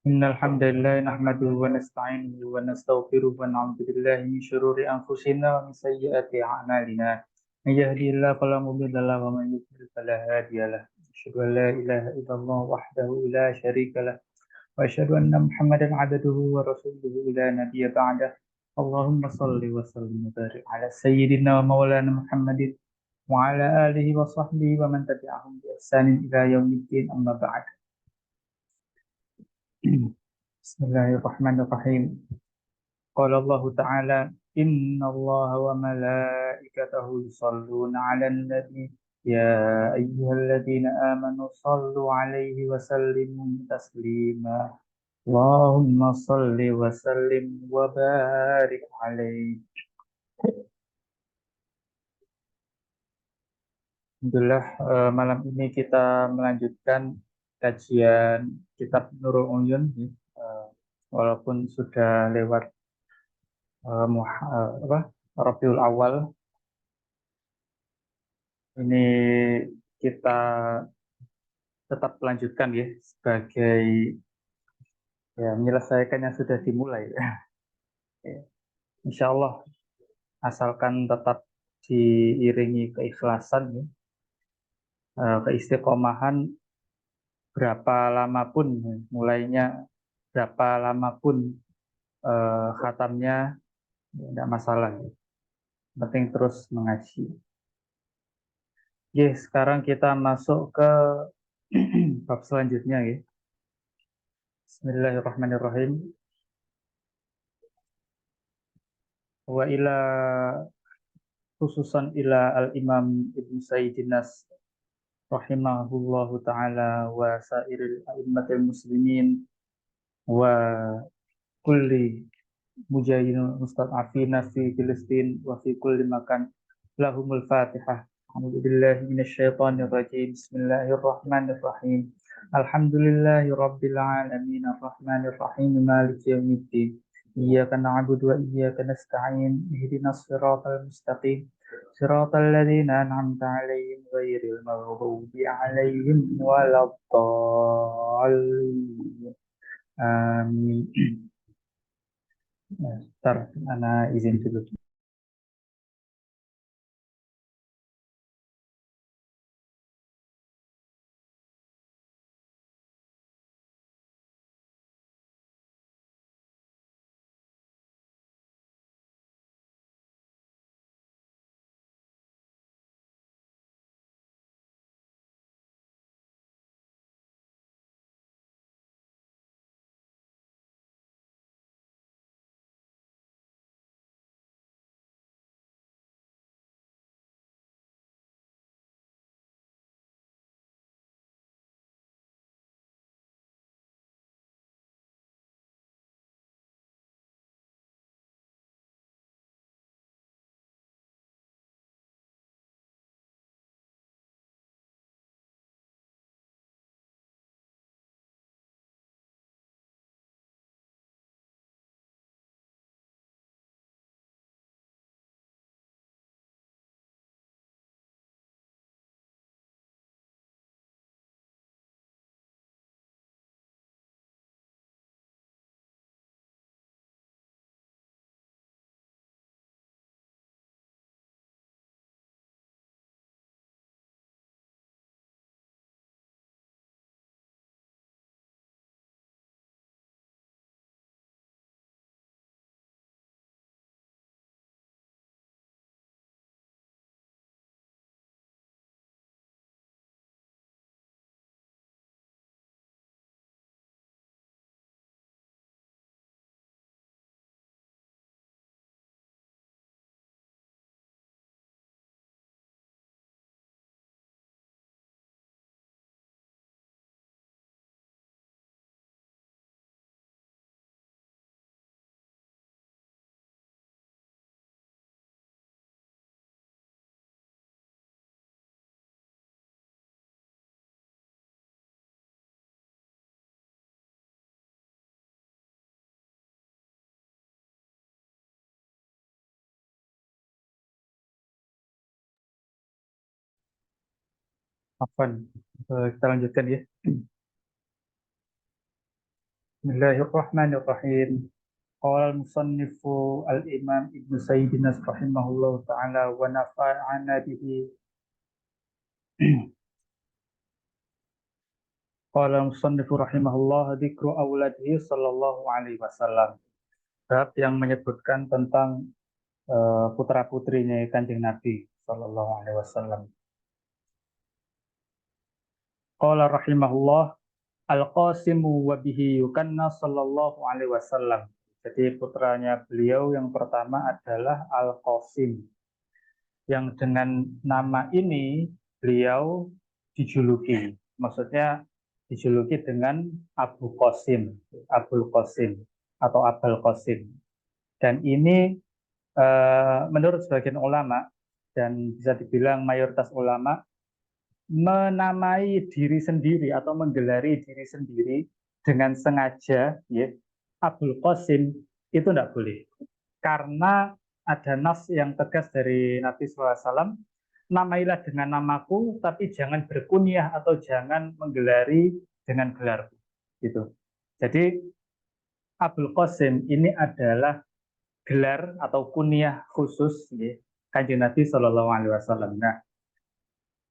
إن الحمد لله نحمده ونستعينه ونستغفره ونعوذ بالله من شرور أنفسنا ومن سيئات أعمالنا من يهدي الله فلا مضل له ومن يضلل فلا هادي له أشهد أن لا إله إلا الله وحده لا شريك له وأشهد أن محمدا عبده ورسوله لا نبي بعده اللهم صل وسلم وبارك على سيدنا ومولانا محمد وعلى آله وصحبه ومن تبعهم بإحسان إلى يوم الدين أما بعد بسم الله الرحمن الرحيم قال الله تعالى إن الله وملائكته يصلون على النبي يا أيها الذين آمنوا صلوا عليه وسلموا تسليما اللهم صل وسلم وبارك عليه. Alhamdulillah, malam ini kita melanjutkan kajian kitab Nurul Uyun, walaupun sudah lewat Rabiul Awal. Ini kita tetap lanjutkan ya sebagai ya menyelesaikan yang sudah dimulai. Ya, Insya Allah asalkan tetap diiringi keikhlasan ya, keistiqomahan berapa lama pun mulainya, berapa lama pun khatamnya ya, tidak masalah. Penting terus mengaji. Oke, sekarang kita masuk ke bab selanjutnya ya. Bismillahirrahmanirrahim. Wa ila khususan ila al-Imam Ibn Sayyidinas rahimahullahu ta'ala wa sairil a'immatil muslimin wa kulli mujahidin mustad'afina fi Filistin wa fi kulli makan lahumul fatihah. A'udzu billahi minasyaitonir rajim. Bismillahirrahmanirrahim. Alhamdulillahi rabbil alamin arrahmanir rahim maliki yaumiddin. Iyyaka na'budu wa iyyaka nasta'in. Ihdinas siratal mustaqim. Siratal ladzina an'amta 'alaihim ghairil maghdubi 'alaihim waladdallin. Amin. Ya, Ntar, Ana izin dulu. Afwan, kita lanjutkan ya. Bismillahirrahmanirrahim. Qala al-musannifu al-imam Ibnu Sayyidina rahimahullah ta'ala wa nafa'ana bihi. Qala al-musannifu rahimahullah dzikru auladihi sallallahu alaihi wasallam. Bab yang menyebutkan tentang putra-putrinya Kanjeng Nabi sallallahu alaihi wasallam. Qala rahimahullah Al-Qasimu wa bihi yukanna sallallahu alaihi wasallam. Jadi putranya beliau yang pertama adalah Al-Qasim. Yang dengan nama ini beliau dijuluki. Maksudnya dijuluki dengan Abu Qasim, Abul Qasim atau Abul Qasim. Dan ini menurut sebagian ulama dan bisa dibilang mayoritas ulama menamai diri sendiri atau menggelari diri sendiri dengan sengaja, ya, Abul Qasim itu tidak boleh. Karena ada nas yang tegas dari Nabi SAW, namailah dengan namaku, tapi jangan berkunyah atau jangan menggelari dengan gelarku. Gitu. Jadi Abul Qasim ini adalah gelar atau kunyah khusus, ya, Kanjeng Nabi SAW. Nah,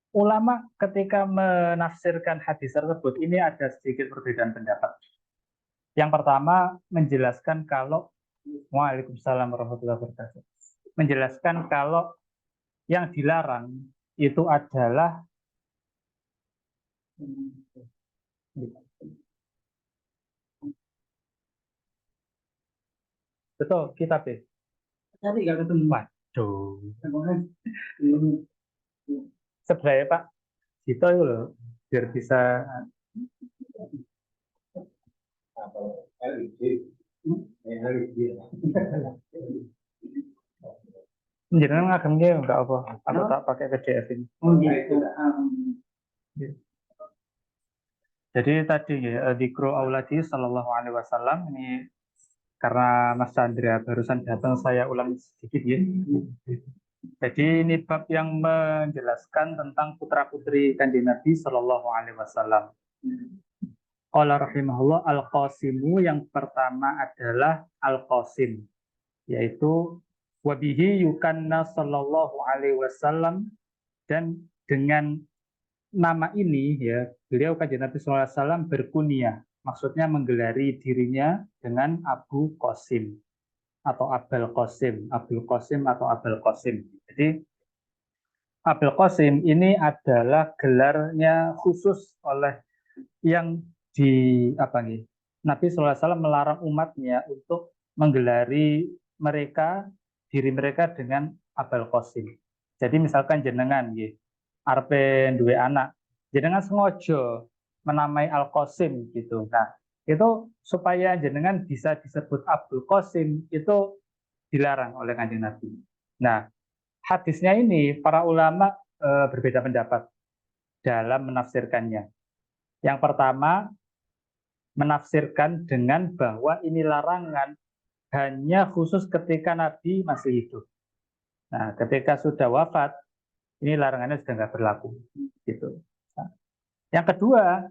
ulama ketika menafsirkan hadis tersebut ini ada sedikit perbedaan pendapat. Yang pertama menjelaskan kalau Waalaikumsalam warahmatullahi wabarakatuh. Menjelaskan kalau yang dilarang itu adalah betul kitab ya. Tadi nggak ketemu. Waduh. Sebenarnya Pak Dito itu loh biar bisa Jangan ngagem dia enggak apa. Aku tak pakai PDF ini. Jadi tadi ya dzikru auladi sallallahu alaihi wasallam ini karena Mas Chandra barusan datang saya ulang sedikit ya. Jadi ini bab yang menjelaskan tentang putra-putri Kanjeng Nabi sallallahu alaihi wasallam. Qala rahimahullah al-Qasimu yang pertama adalah Al-Qasim yaitu wabihi yukanna sallallahu alaihi wasallam dan dengan nama ini ya beliau Kanjeng Nabi sallallahu alaihi wasallam berkunyah maksudnya menggelari dirinya dengan Abu Qasim atau Abul Qasim, Abul Qasim atau Abul Qasim. Jadi Abul Qasim ini adalah gelarnya khusus oleh yang di apa nih Nabi SAW melarang umatnya untuk menggelari diri mereka dengan Abul Qasim. Jadi misalkan jenengan ya, arep duwe anak, jenengan sengaja menamai Al Qasim gitu. Nah, itu supaya jenengan bisa disebut Abul Qasim itu dilarang oleh Kanjeng Nabi. Nah, hadisnya ini para ulama berbeda pendapat dalam menafsirkannya. Yang pertama menafsirkan dengan bahwa ini larangan hanya khusus ketika Nabi masih hidup. Nah, ketika sudah wafat, ini larangannya sudah nggak berlaku. Gitu. Nah, yang kedua,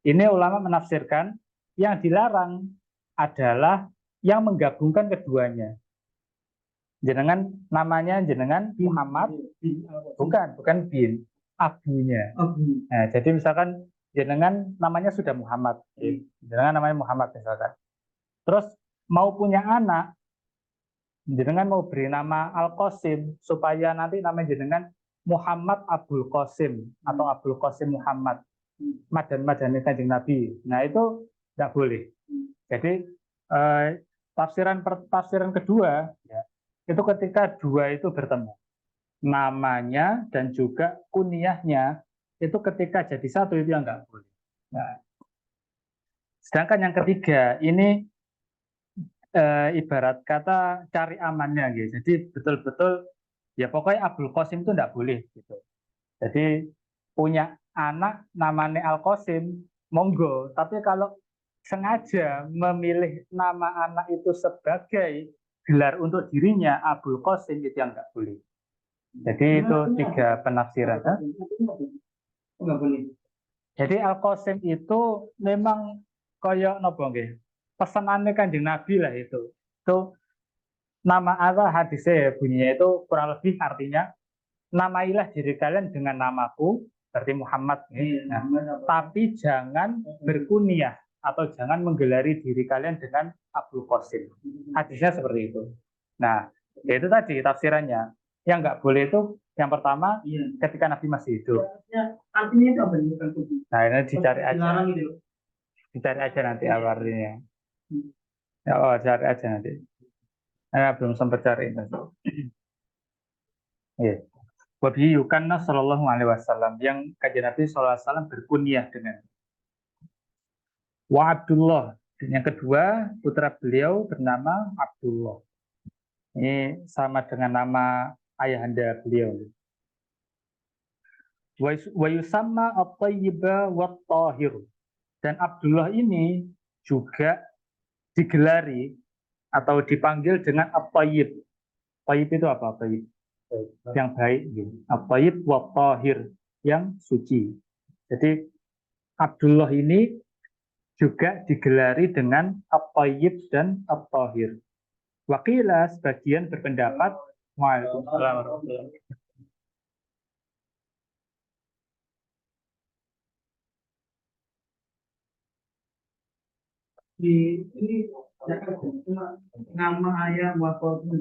ini ulama menafsirkan yang dilarang adalah yang menggabungkan keduanya. Jenengan namanya jenengan Muhammad, bukan bin, abunya. Nah, jadi misalkan jenengan namanya sudah Muhammad, jenengan namanya Muhammad misalkan. Terus mau punya anak, jenengan mau beri nama Al Qasim supaya nanti namanya jenengan Muhammad Abul Qasim atau Abul Qasim Muhammad, madan-madani Kanjeng Nabi. Nah itu tidak boleh. Jadi tafsiran kedua ya, itu ketika dua itu bertemu namanya dan juga kunyahnya itu ketika jadi satu itu yang nggak boleh. Nah, sedangkan yang ketiga ini ibarat kata cari amannya gitu. Jadi betul-betul ya pokoknya Abdul Qasim itu nggak boleh gitu. Jadi punya anak namanya Al Qasim monggo, tapi kalau sengaja memilih nama anak itu sebagai gelar untuk dirinya Abdul Qasim itu yang nggak boleh. Jadi itu tiga penafsiran. Nggak boleh. Jadi Al Qasim itu memang koyok nopo nggih. pesanannya Kanjeng Nabi lah itu. Itu nama Allah hadisnya bunyinya itu kurang lebih artinya namailah diri kalian dengan namaku, berarti Muhammad. Nah, tapi jangan berkunyah atau jangan menggelari diri kalian dengan Abdul Qasim. Hadisnya seperti itu. Nah, itu tadi tafsirannya. Yang nggak boleh itu yang pertama ketika Nabi masih hidup. Artinya itu apa? Nah, ini dicari aja. Dicari aja nanti artinya. Ya, oh, cari aja nanti. Belum sempat cari itu. Yeah. Wabi yukanna sallallahu alaihi wasallam yang kajian Nabi sallallahu alaihi wasallam berkunyah dengan wa Abdullah. Dan yang kedua putra beliau bernama Abdullah. Ini sama dengan nama ayahanda beliau. Wa yusamma at-tayyiba wat-tahir. Dan Abdullah ini juga digelari atau dipanggil dengan at-tayyib. Tayyib itu apa? Tayyib yang baik, at-tayyib wat-tahir, yang suci. Jadi Abdullah ini juga digelari dengan at-tayyib dan at-tahir. Wakilah sebagian berpendapat Waalaikumsalam warahmatullahi wabarakatuh. Ini nama ayah wakil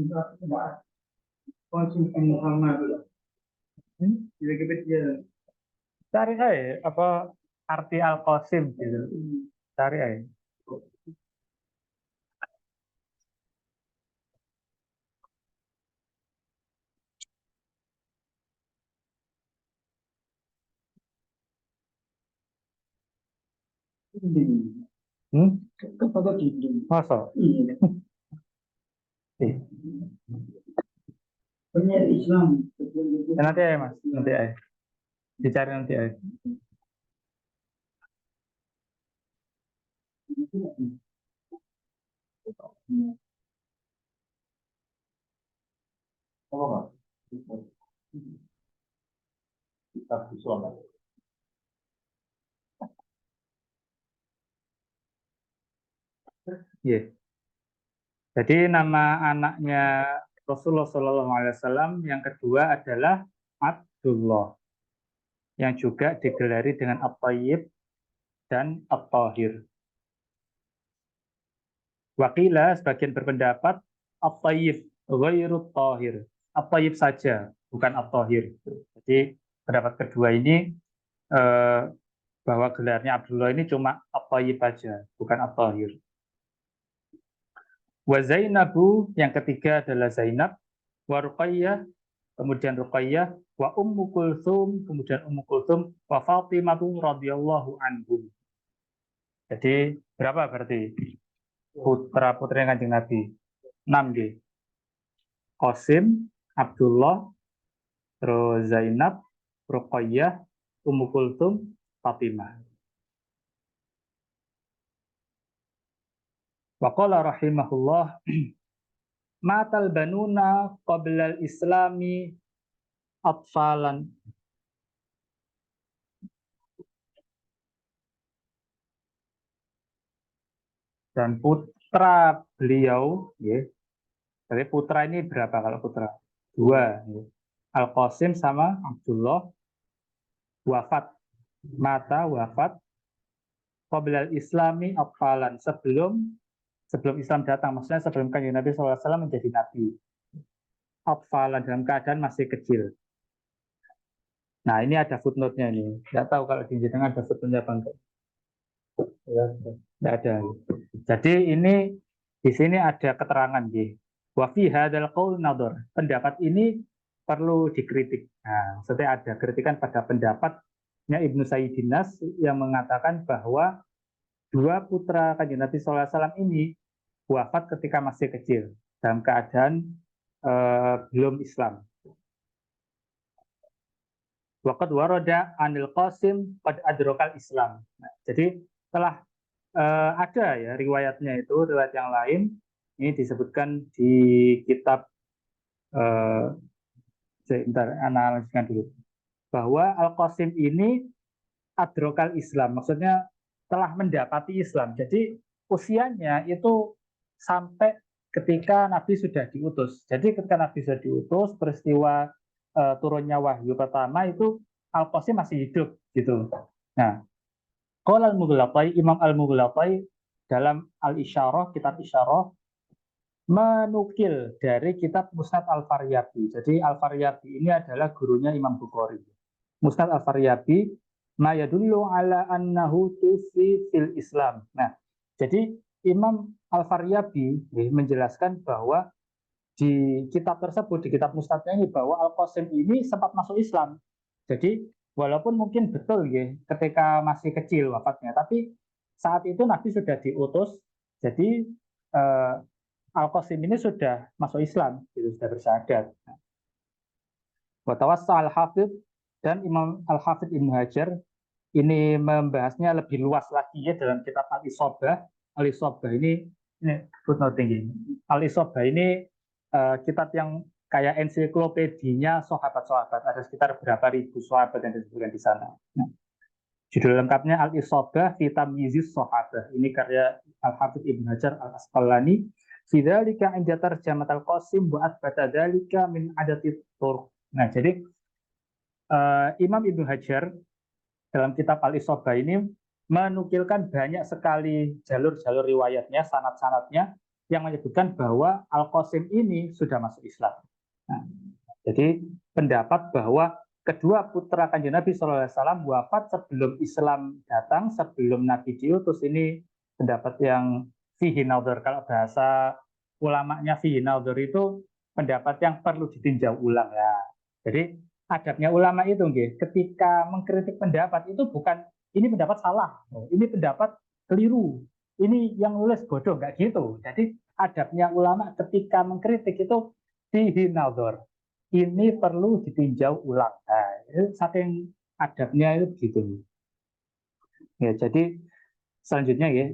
Qasim Muhammad. Cari aja apa arti Al-Qasim gitu. Cari aja. Masa? Islam. Nanti aja mas, nanti aja. Dicari nanti aja. Oh, kitab sholat. Yeah. Jadi nama anaknya Rasulullah SAW yang kedua adalah Abdullah, yang juga digelari dengan At-Tayyib dan At-Tahir. Wakilah sebagian berpendapat At-Tayyib ghairut Tahir. At-Tayyib saja, bukan At-Tahir. Jadi pendapat kedua ini bahwa gelarnya Abdullah ini cuma At-Tayyib saja, bukan At-Tahir. Wa Zainabu, yang ketiga adalah Zainab. Wa Ruqayyah, kemudian Ruqayyah. Wa Ummu Kulthum, kemudian Ummu Kulthum. Wa Fatimah radhiyallahu anhum. Jadi berapa berarti putra-putri Kanjeng Nabi? 6 D. Qasim, Abdullah, terus Zainab, Ruqayyah, Ummu Kulthum, Fatimah. Wa qala rahimahullah, matal banuna qabla al-islami atfalan. Dan putra beliau, ya. Jadi putra ini berapa kalau putra? 2. Ya. Al-Qasim sama Abdullah wafat. Mata wafat qabla al-islami atfalan, sebelum Islam datang, maksudnya sebelum Kanjeng Nabi SAW menjadi nabi. Atfalan, dalam keadaan masih kecil. Nah, ini ada footnote-nya nih. Nggak tahu kalau di tengah ada footnote-nya apa enggak. Nggak ada. Jadi ini di sini ada keterangan nih. Wa fi hadzal qaul nadhar. Pendapat ini perlu dikritik. Nah, maksudnya ada kritikan pada pendapatnya Ibnu Sayyidin Nas yang mengatakan bahwa dua putra Kanjeng Nabi SAW ini wafat ketika masih kecil dalam keadaan belum Islam. Waqad warada anil Qasim qad adrakal Islam. Nah, jadi telah ada ya riwayatnya itu, riwayat yang lain ini disebutkan di kitab sebentar analiskan dulu bahwa Al-Qasim ini adrakal Islam, maksudnya telah mendapati Islam. Jadi usianya itu sampai ketika Nabi sudah diutus. Jadi ketika Nabi sudah diutus, peristiwa turunnya wahyu pertama itu Al-Qasim masih hidup gitu. Nah, Qala al-Mughlatai, Imam al-Mughlatai dalam Al-Isyarah, kitab Isyarah, menukil dari kitab Musnad Al-Faryabi. Jadi Al-Faryabi ini adalah gurunya Imam Bukhari. Musnad Al-Faryabi ma yadullu ala annahu tufi fil Islam. Nah, jadi Imam Al-Faryabi menjelaskan bahwa di kitab tersebut, di kitab Musnadnya ini, bahwa Al-Qasim ini sempat masuk Islam. Jadi walaupun mungkin betul ya ketika masih kecil wafatnya, tapi saat itu Nabi sudah diutus, jadi Al-Qasim ini sudah masuk Islam, gitu, sudah bersyahadat. Watawassa Al-Hafidh dan Imam Al-Hafidh Ibnu Hajar ini membahasnya lebih luas lagi ya dalam kitab Al-Isobah. Al-Isobah ini footnote tinggi. Al-Isobah ini kitab yang kayak ensiklopedinya sahabat-sahabat. Ada sekitar berapa ribu sahabat yang disebutkan di sana. Nah, judul lengkapnya Al-Isobah fi Tamyizis Sahabah. Ini karya Al-Hafidh Ibnu Hajar Al-Asqalani. Fidzalika inda tarjamat Al-Qasim wa athbata dzalika min adati turuq. Nah, jadi Imam Ibnu Hajar dalam kitab Al-Isobah ini menukilkan banyak sekali jalur-jalur riwayatnya, sanad-sanadnya yang menyebutkan bahwa Al-Qasim ini sudah masuk Islam. Nah, jadi pendapat bahwa kedua putra Kanjeng Nabi SAW wafat sebelum Islam datang, sebelum Nabi diutus, ini pendapat yang fihi nadhar. Kalau bahasa ulamanya fihi nadhar itu pendapat yang perlu ditinjau ulang ya. Jadi adabnya ulama itu ketika mengkritik pendapat itu bukan ini pendapat salah, ini pendapat keliru, ini yang nulis bodoh, nggak gitu. Jadi adabnya ulama ketika mengkritik itu fihi nadhar, ini perlu ditinjau ulang. Nah, itu saking adabnya itu begitu. Ya, jadi selanjutnya ya,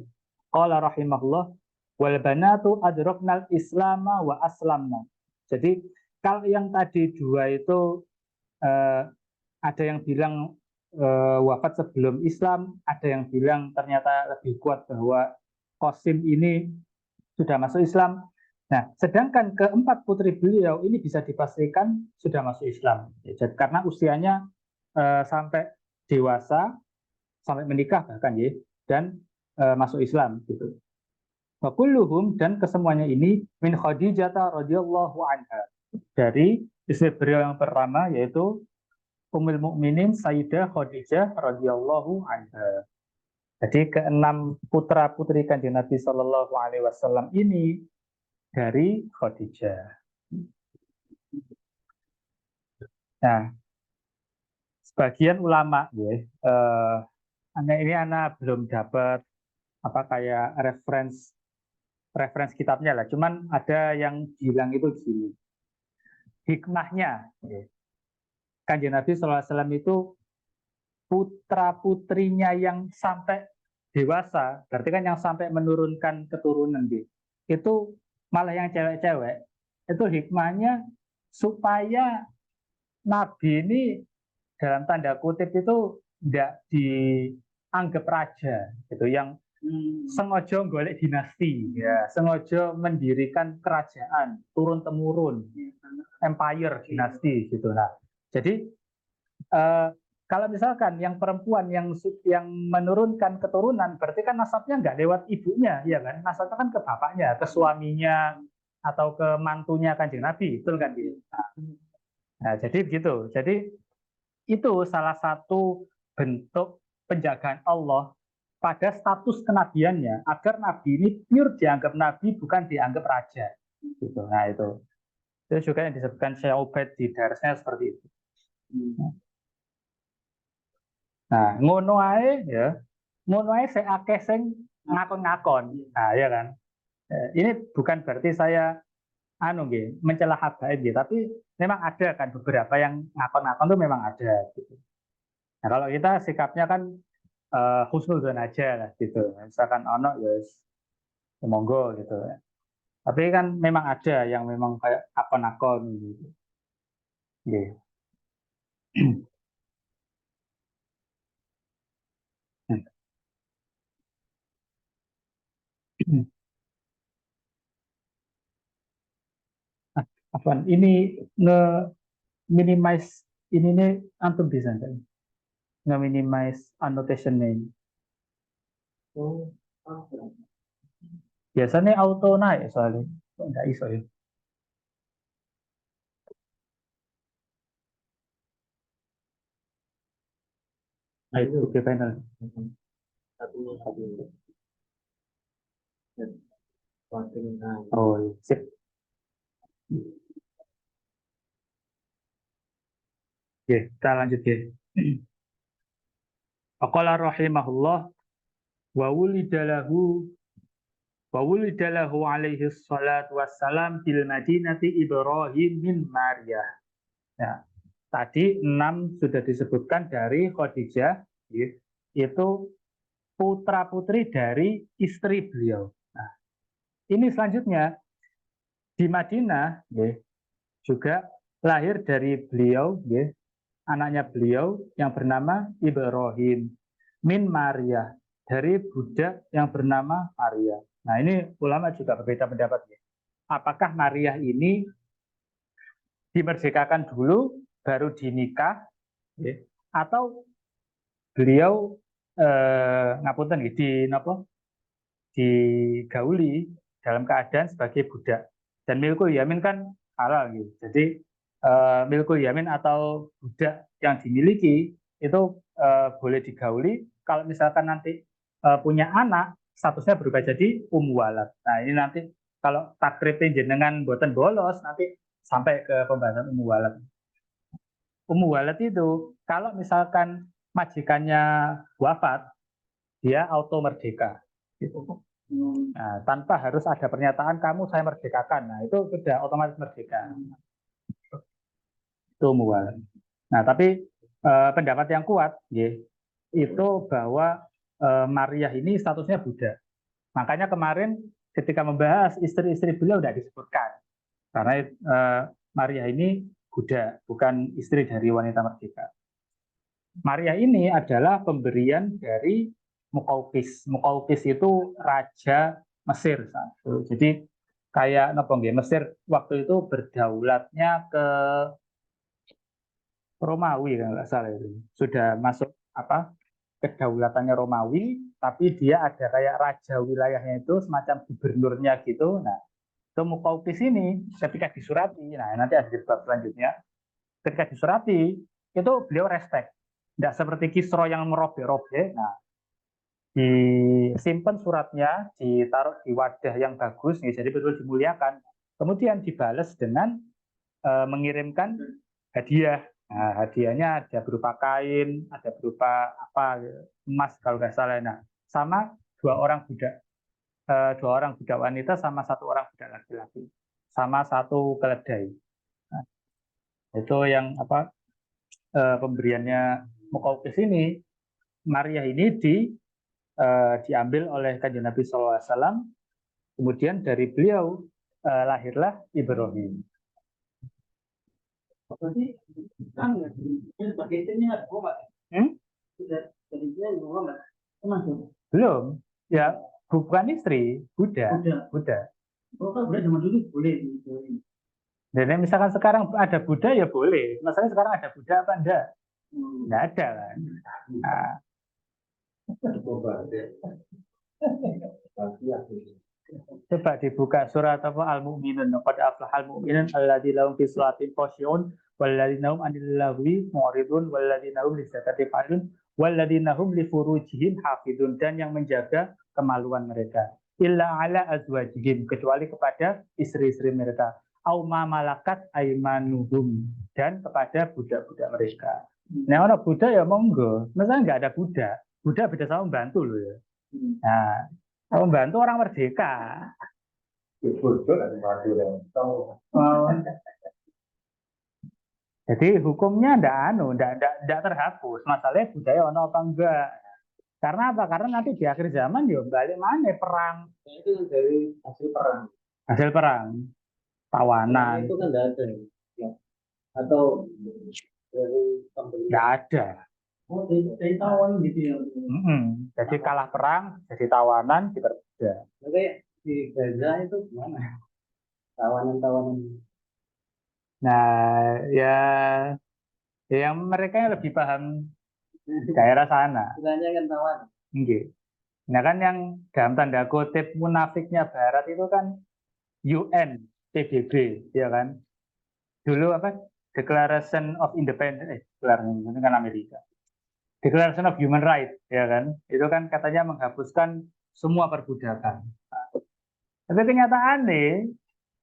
qala rahimahullah wal banatu adraknal islama wa aslamna. Jadi kalau yang tadi dua itu ada yang bilang wafat sebelum Islam, ada yang bilang ternyata lebih kuat bahwa Qasim ini sudah masuk Islam. Nah, sedangkan keempat putri beliau ini bisa dipastikan sudah masuk Islam. Ya, jadi, karena usianya sampai dewasa, sampai menikah bahkan ya, dan masuk Islam gitu. Wa kulluhum, dan kesemuanya ini min Khadijah radhiyallahu anha, dari istri beliau yang pertama yaitu Ummul Mukminin Sayyidah Khadijah radhiyallahu anha. Jadi keenam putra putri Kanjeng Nabi Shallallahu Alaihi Wasallam ini dari Khadijah. Nah, sebagian ulama ya, anak belum dapat apa kayak reference kitabnya lah. Cuman ada yang bilang itu gini, hikmahnya ya, Kanjeng Nabi SAW itu putra putrinya yang sampai dewasa, berarti kan yang sampai menurunkan keturunan gitu. Itu malah yang cewek-cewek. Itu hikmahnya supaya Nabi ini dalam tanda kutip itu tidak dianggap raja gitu, yang sengaja golek dinasti ya, sengaja mendirikan kerajaan turun temurun, empire dinasti gitu. Nah, jadi kalau misalkan yang perempuan yang menurunkan keturunan, berarti kan nasabnya nggak lewat ibunya, ya kan? Nasabnya kan ke bapaknya, ke suaminya, atau ke mantunya Kanjeng Nabi, betul kan? Nah, jadi begitu. Jadi itu salah satu bentuk penjagaan Allah pada status kenabiannya, agar Nabi ini pure dianggap Nabi, bukan dianggap raja. Gitu. Nah, itu juga yang disebutkan Syekh Ubaid di darsnya seperti itu. Nah, ngono ae ya. Ngono ae sing akeh sing ngakon-ngakon. Nah, ya kan. Ini bukan berarti saya mencela habaib gitu, tapi memang ada kan beberapa yang ngakon-ngakon tuh memang ada gitu. Nah, kalau kita sikapnya kan husnuzon aja lah gitu. Misalkan ono ya monggo gitu. Tapi kan memang ada yang memang kayak akon-akon gitu. Gitu. Afwan, ini nge-minimize ini nih antum bisa nggak? Nge-minimize annotation-nya ini. Oh, Biasanya auto naik soalnya. Kok nggak iso ya? Nah, itu oke panel. satu Oh, iya. Sip. Oke, kita lanjut ya. Aqala rahimahullah wa wulidalahu alaihi salatu wassalam bil madinati Ibrahim min Maryah. Ya, tadi 6 sudah disebutkan dari Khadijah, ya, itu putra-putri dari istri beliau. Nah, ini selanjutnya di Madinah, ya, juga lahir dari beliau, ya, anaknya beliau yang bernama Ibrahim min Maria, dari budak yang bernama Maria. Nah, ini ulama juga berbeda pendapat, ya. Apakah Maria ini dimerdekakan dulu baru dinikah, ya, atau beliau ngapunten di napa digauli dalam keadaan sebagai budak. Dan milkul yamin kan halal gitu. Jadi milkul yamin atau budak yang dimiliki itu boleh digauli kalau misalkan nanti punya anak, statusnya berubah jadi walad. Nah, ini nanti kalau takribin jenengan boten bolos nanti sampai ke pembahasan walad. Walad itu kalau misalkan majikannya wafat, dia auto merdeka. Gitu. Nah, tanpa harus ada pernyataan kamu saya merdekakan. Nah, itu sudah otomatis merdeka. Itu muwal. Nah, tapi pendapat yang kuat ya, itu bahwa Maria ini statusnya budak. Makanya kemarin ketika membahas istri-istri beliau tidak disebutkan. Karena Maria ini budak, bukan istri dari wanita merdeka. Maria ini adalah pemberian dari Mukaukis. Mukaukis itu raja Mesir. Jadi kayak napa nggih, Mesir waktu itu berdaulatnya ke Romawi kalau nggak salah itu. Sudah masuk apa kedaulatannya Romawi, tapi dia ada kayak raja wilayahnya itu semacam gubernurnya gitu. Nah, ke Mukaukis ini ketika disurati, nah nanti ada di bab selanjutnya, ketika disurati itu beliau respect. Tidak seperti Kisro yang merobek-robek. Nah, disimpan suratnya, ditaruh di wadah yang bagus, nih, jadi betul dimuliakan. Kemudian dibalas dengan mengirimkan hadiah. Nah, hadiahnya ada berupa kain, ada berupa apa emas kalau nggak salah. Nah, sama dua orang budak wanita sama satu orang budak laki-laki, sama satu keledai. Nah, itu yang apa pemberiannya Mukaukis ini. Maria ini diambil oleh Kanjeng Nabi SAW. Kemudian dari beliau lahirlah Ibrahim. Hmm? Belum. Ya, bukan istri, budak. Budak. Dan misalkan sekarang ada budak ya boleh. Masalahnya sekarang ada budak apa enggak? Enggak ada kan. Nah, coba dibuka surat apa Al-Mu'minun. Qad aflahal mu'minun alladzina hum fi sholatin khashi'un walladzina hum 'anil lagwi mu'ridun walladzina hum lizakati fa'ilun walladzina hum li furujihim hafidun, dan yang menjaga kemaluan mereka. Illa ala azwajihim, kecuali kepada istri-istri mereka. Au ma malakat aimanuhum, dan kepada budak-budak mereka. Nah, orang budak ya monggo. Misalnya nggak ada budak, budak beda sama membantu loh ya. Nah, membantu orang merdeka. Jadi hukumnya ndak terhapus. Masalahnya budaya ono apa enggak? Karena apa? Karena nanti di akhir zaman ya balik mana perang. itu dari hasil perang. Hasil perang, tawanan. Itu kan tidak ada ya. Atau dari pembeli. Nggak ada. Oh, dari tawanan gitu ya. Jadi kalah perang, jadi tawanan, diperbudak. Oke, di Gaza itu gimana? Tawanan-tawanan. Nah, ya yang mereka yang lebih paham daerah sana. Istilahnya kan tawar. Nggih. Nah kan yang dalam tanda kutip munafiknya Barat itu kan UN, PBB, ya kan? Dulu apa? Declaration of Independence, Declaration itu kan Amerika. Declaration of Human Rights, ya kan? Itu kan katanya menghapuskan semua perbudakan. Tapi kenyataannya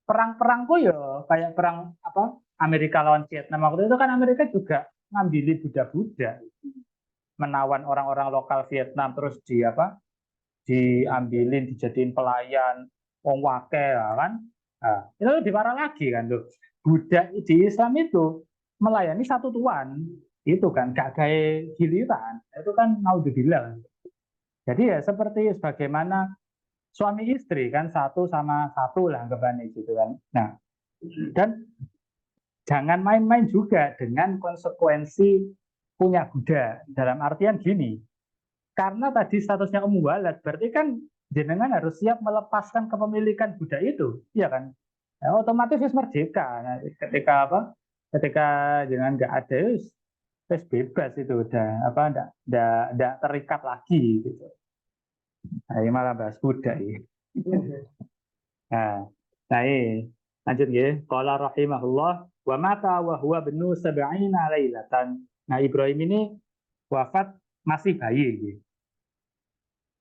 perang-perangku ya kayak perang apa Amerika lawan Vietnam waktu itu kan Amerika juga ngambilin budak-budak, menawan orang-orang lokal Vietnam terus di apa diambilin dijadiin pelayan wong wake ya kan. Nah, itu lebih parah lagi kan tuh. Budak di Islam itu melayani satu tuan itu kan gak kayak giliran itu kan naudzubillah. Jadi ya seperti sebagaimana suami istri kan satu sama satu lah anggapannya gitu kan. Nah, dan jangan main-main juga dengan konsekuensi punya budak dalam artian gini, karena tadi statusnya walad, berarti kan jenengan harus siap melepaskan kepemilikan budak itu, iya kan? Ya, otomatis merdeka. Nah, ketika apa? Ketika jenengan nggak ada, wis bebas itu udah apa? Nggak terikat lagi gitu. Nah, ini malah bahas budak ya. Nah, nah ini lanjut ya. Qala rahimahullah wa mata wa huwa benu sab'ina lailatan. Nah, Ibrahim ini wafat masih bayi gitu.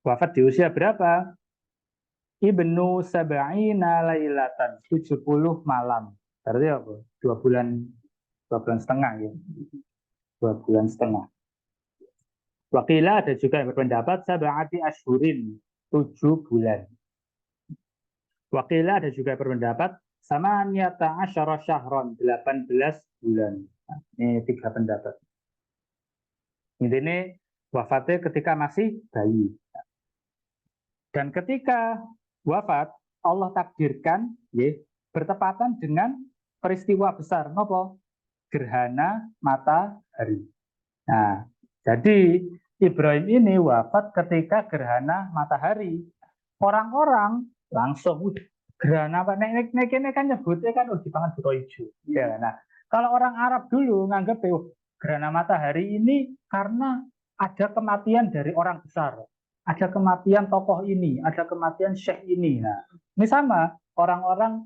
Wafat di usia berapa? Ibnu sab'ina lailatan, 70 malam. Berarti apa? 2 bulan setengah ya. 2 bulan setengah. Wakilah ada juga yang berpendapat sab'ati ashurin, 7 bulan. Wakilah ada juga yang berpendapat sama niyata asyara syahron, 18 bulan. Nah, ini 3 pendapat. Intinya wafatnya ketika masih bayi. Dan ketika wafat, Allah takdirkan ya, bertepatan dengan peristiwa besar. Apa? Gerhana matahari. Nah, jadi Ibrahim ini wafat ketika gerhana matahari. Orang-orang langsung gerhana apa? Nek ini kan nyebutnya kan di pangan buto hijau. Ya, nah, kalau orang Arab dulu nganggep gerhana matahari ini karena ada kematian dari orang besar, ada kematian tokoh ini, ada kematian syekh ini. Nah, ini sama orang-orang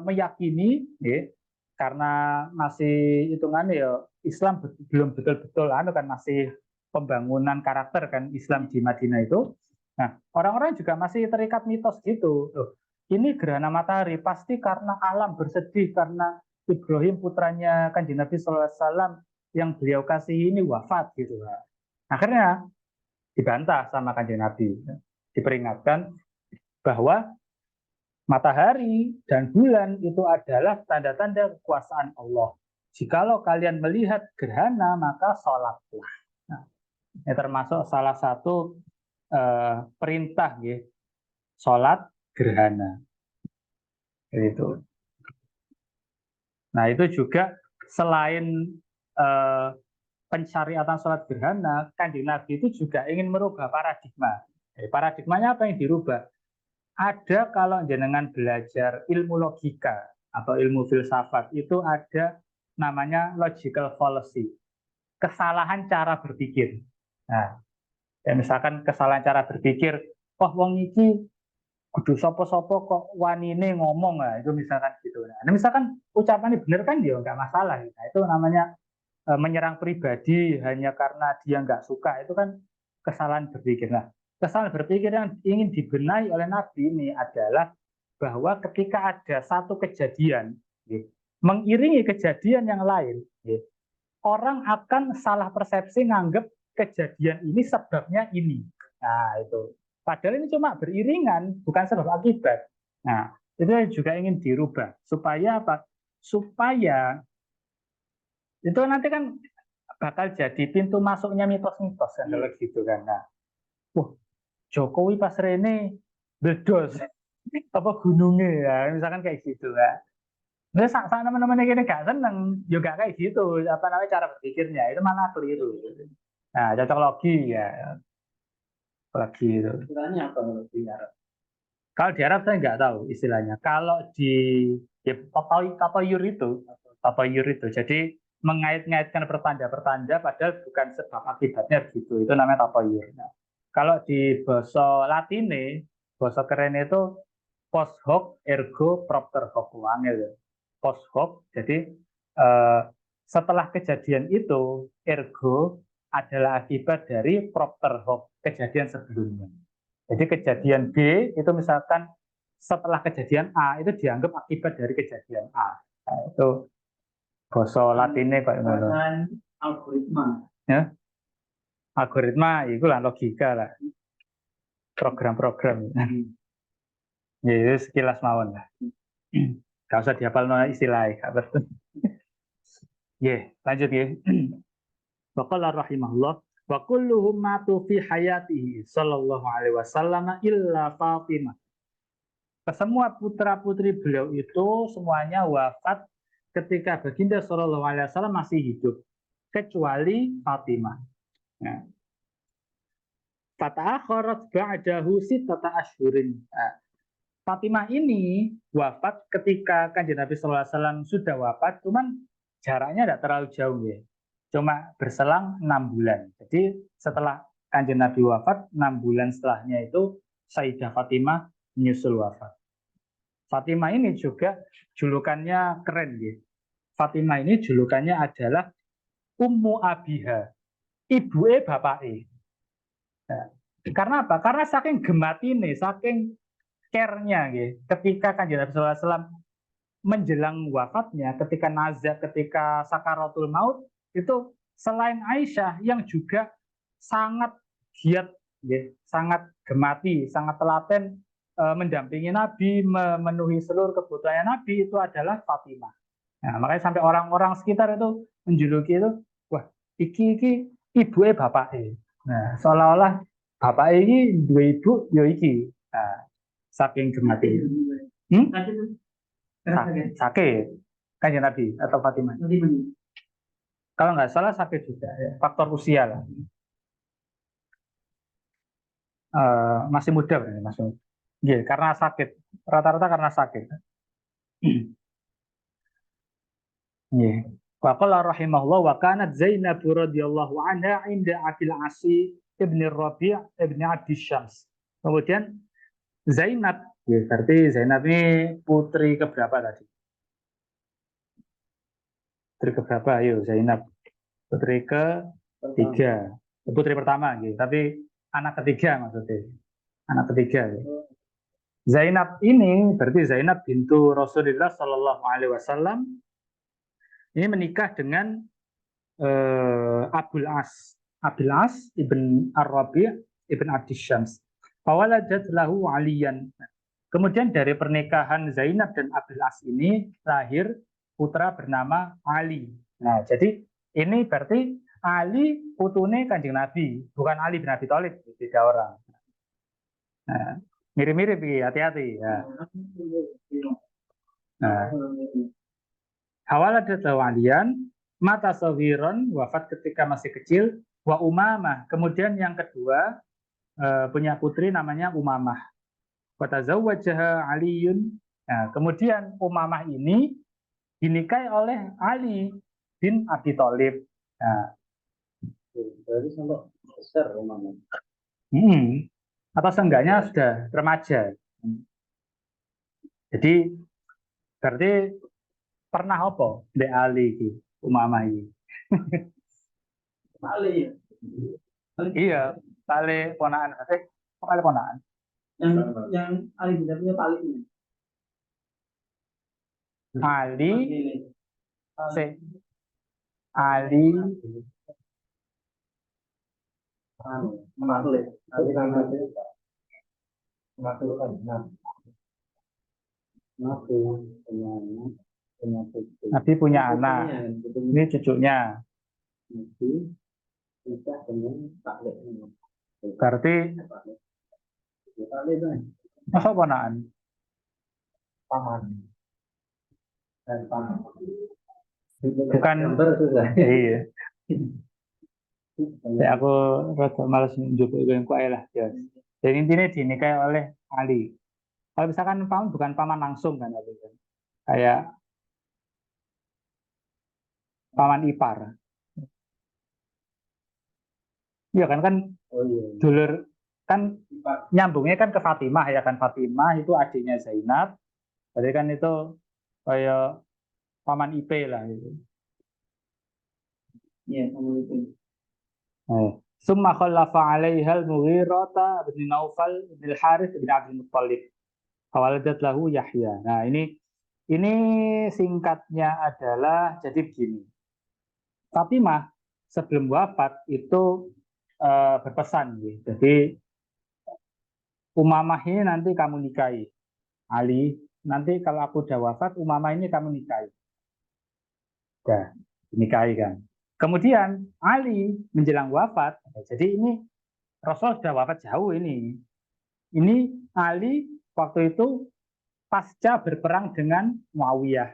meyakini ya, karena masih hitungannya ya Islam belum betul-betul kan masih pembangunan karakter kan Islam di Madinah itu. Nah, orang-orang juga masih terikat mitos gitu. Loh, ini gerhana matahari pasti karena alam bersedih karena Ibrahim putranya Kanjeng Nabi SAW yang beliau kasih ini wafat gitu. Akhirnya dibantah sama Kanjeng Nabi, diperingatkan bahwa matahari dan bulan itu adalah tanda-tanda kekuasaan Allah. Jikalau kalian melihat gerhana, maka sholatlah. Nah, ini termasuk salah satu perintah, ya, sholat gerhana. Itu. Nah, itu juga selain eh, pensyariatan sholat gerhana, Kanjeng Nabi itu juga ingin merubah paradigma. Paradigmanya apa yang dirubah? Ada kalau jenengan belajar ilmu logika atau ilmu filsafat itu ada namanya logical fallacy, kesalahan cara berpikir. Nah, ya misalkan kesalahan cara berpikir, oh wong iki kudu sopo-sopo kok wanine ngomong lah, itu misalkan gitu. Nah, misalkan ucapannya benar kan dia nggak masalah. Nah, itu namanya menyerang pribadi hanya karena dia nggak suka, itu kan kesalahan berpikir. Nah, kesalahan berpikir yang ingin dibenahi oleh Nabi ini adalah bahwa ketika ada satu kejadian ya, mengiringi kejadian yang lain, ya, orang akan salah persepsi nganggep kejadian ini sebabnya ini. Nah, itu. Padahal ini cuma beriringan, bukan sebab akibat. Nah, itu juga ingin dirubah. Supaya apa? Supaya itu nanti kan bakal jadi pintu masuknya mitos-mitos kan kalau gitu kan. Nah, wah, Jokowi pas Rene bledos apa gunungnya ya, misalkan kayak gitu kan. Nah, saat teman-teman yang gini gak seneng juga kayak gitu, apa namanya cara berpikirnya itu malah keliru. Nah, cocok logi ya, lagi itu. Istilahnya apa kalau di Arab? Kalau di Arab saya nggak tahu istilahnya. Kalau di ya, tatayur itu, jadi mengait-ngaitkan pertanda-pertanda padahal bukan sebab akibatnya begitu. Itu namanya tatayur. Nah, kalau di bahasa Latine, bahasa keren itu post hoc ergo propter hoc uangnya. Post hoc, jadi setelah kejadian itu ergo adalah akibat dari propter hoc kejadian sebelumnya. Jadi kejadian B itu misalkan setelah kejadian A itu dianggap akibat dari kejadian A. Nah, itu bahasa Latinnya Pak Imono. Algoritma. Ya, algoritma itu lah logika lah. Program-program. Ya, itu sekilas mawon lah. Gak usah dihafal istilahnya. Ya, lanjut ya. Waqala rahimahullah wa kulluhum matu fi hayatihi sallallahu alaihi wasallam illa Fatimah. Semua putra-putri beliau itu semuanya wafat ketika baginda sallallahu alaihi wasallam masih hidup kecuali Fatimah. Nah, fata'akharat ba'dahu sittata asyhurin. Nah, Fatimah ini wafat ketika Kanjeng Nabi sallallahu alaihi wasallam sudah wafat, cuman jaraknya tidak terlalu jauh ya. Cuma berselang 6 bulan. Jadi setelah Kanjeng Nabi wafat, 6 bulan setelahnya itu Sayyidah Fatimah menyusul wafat. Fatimah ini juga julukannya keren ya. Fatimah ini julukannya adalah Ummu Abiha, ibuke bapake. Nah, karena apa? Karena saking gematine, saking care-nya ya. Ketika Kanjeng Nabi sallallahu alaihi wasallam menjelang wafatnya, ketika nazak, ketika sakaratul maut, itu selain Aisyah yang juga sangat giat, ya, sangat gemati, sangat telaten mendampingi Nabi, memenuhi seluruh kebutuhannya Nabi, itu adalah Fatimah. Nah, makanya sampai orang-orang sekitar itu menjuluki itu, wah, iki ibuke bapake. Nah, seolah-olah bapak iki dua ibu, yo iki. Nah, saking gemati. Sakit Kanjeng Nabi atau Fatimah? Kalau nggak salah sakit juga, ya. Faktor usia lah. Masih muda berarti masih. Yeah, karena sakit. Rata-rata karena sakit. Yeah. Wa qala rahimahullah wa kanat Zainab radhiyallahu anha inda Abil Asi ibn Rabi' ibn Abdi Syams. Kemudian Zainab, ya, berarti Zainab ini putri keberapa tadi? Putri keberapa? Ayo Zainab. Putri ketiga. Putri pertama gitu. Tapi anak ketiga maksudnya. Anak ketiga. Gitu. Zainab ini berarti Zainab bintu Rasulullah Shallallahu Alaihi Wasallam ini menikah dengan Abul As ibn Ar-Rabi' ibn Abdi Syams. Fawaladat lahu Aliyan. Kemudian dari pernikahan Zainab dan Abul As ini lahir putra bernama Ali. Nah, jadi ini berarti Ali putune Kanjeng Nabi, bukan Ali bin Abi Thalib, beda orang. Nah, mirip-mirip, hati-hati. Ya. Nah, Hawaladat Walian, mata sawiron, wafat ketika masih kecil, wa Umamah. Kemudian yang kedua punya putri namanya Umamah. Watazawwajaha Aliyun. Nah, kemudian Umamah ini dinikahi oleh Ali bin Abi Thalib. Nah, Berarti sampai besar Umamah. Atau seenggaknya sudah remaja. Jadi berarti pernah apa Dek Ali iki Umamah iki? Ali. Iya, tali ponaan. Kali ponaan. Yang Ali tidak punya tali ini. Ali Ali Nabi punya anak. Ini cucunya. Berarti apa ponaan? Paman. Bukan. Iya. Ya, aku rada malas nunjuk yang kuat lah. Ya. Dan intinya dinikahi oleh Ali. Kalau misalkan paman bukan paman langsung kan, kayak paman ipar. Iya kan Oh iya. dulur kan nyambungnya kan ke Fatimah ya kan, Fatimah itu adiknya Zainab. Jadi kan itu kayak paman IP lah gitu. Iya, sama itu. Summa khallafa 'alaiha al-Mughirah bin Naufal bin Harits bin Abdul Muttalib. Fawaladat lahu Yahya. Nah, ini singkatnya adalah jadi begini. Fatimah sebelum wafat itu berpesan gitu. Jadi Umamah ini nanti kamu nikahi. Ali, nanti kalau aku udah wafat, Umamah ini kamu nikahi. Udah, dinikahi kan. Kemudian Ali menjelang wafat, jadi ini Rasul sudah wafat jauh ini. Ini Ali waktu itu pasca berperang dengan Muawiyah.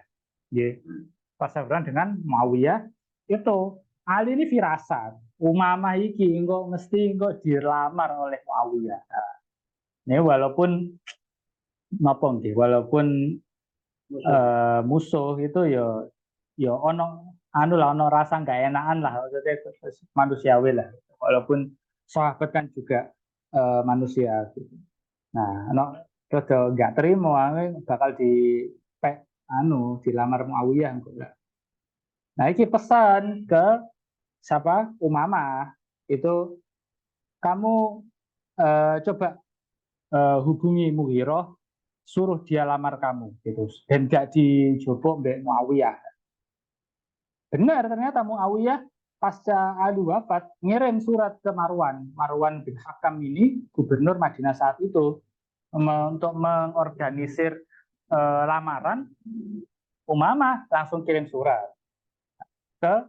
Ya, pasca berperang dengan Muawiyah itu Ali ini firasat. Umamah iki engko mesti engko dilamar oleh Muawiyah. Nah, ini walaupun nopong nggih, walaupun musuh itu ya ono anu lah, ono rasa nggak enakan lah, maksudnya manusiawi lah. Walaupun sahabat kan juga manusia. Gitu. Nah, ono rada nggak terima, bakal dilamar Muawiyah engko lah. Nah, ini pesan ke siapa? Umamah itu kamu coba hubungi Mughirah, suruh dia lamar kamu gitu, dan gak dijopok Mbak Muawiyah. Benar, ternyata Muawiyah pasca Ali wafat ngirim surat ke Marwan bin Hakam ini gubernur Madinah saat itu untuk mengorganisir lamaran. Umamah langsung kirim surat ke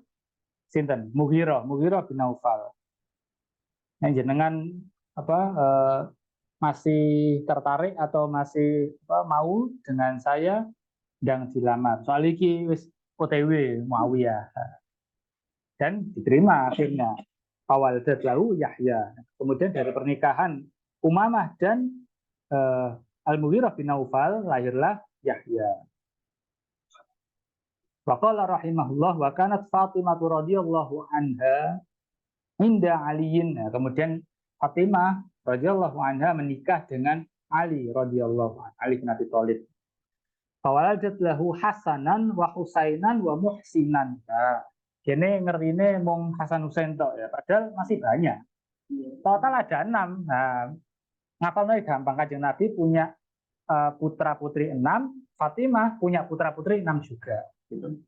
sinten Mughirah bin Naufal. Yang jenengan apa masih tertarik atau masih mau dengan saya yang dilamar. Soal iki wis OTW Muawiyah dan diterima akhirnya. Awal lahu Yahya. Kemudian dari pernikahan Umamah dan Al-Mughirah bin Naufal lahirlah Yahya. Waqala rahimahullah wa kanat Fatimah radhiyallahu anha inda Aliyin. Nah, kemudian Fatimah radhiyallahu anha menikah dengan Ali radhiyallahu anhu, Ali bin Abi Thalib. Fawaladat lahu Hasanan wa Husainan wa Muhsinan. Nah, kene ngerine mung Hasan Husain tok ya, padahal masih banyak. Total ada 6. Nah, ngapalnya gampang, Kanjeng Nabi punya putra putri 6, Fatimah punya putra putri 6 juga. Gitu.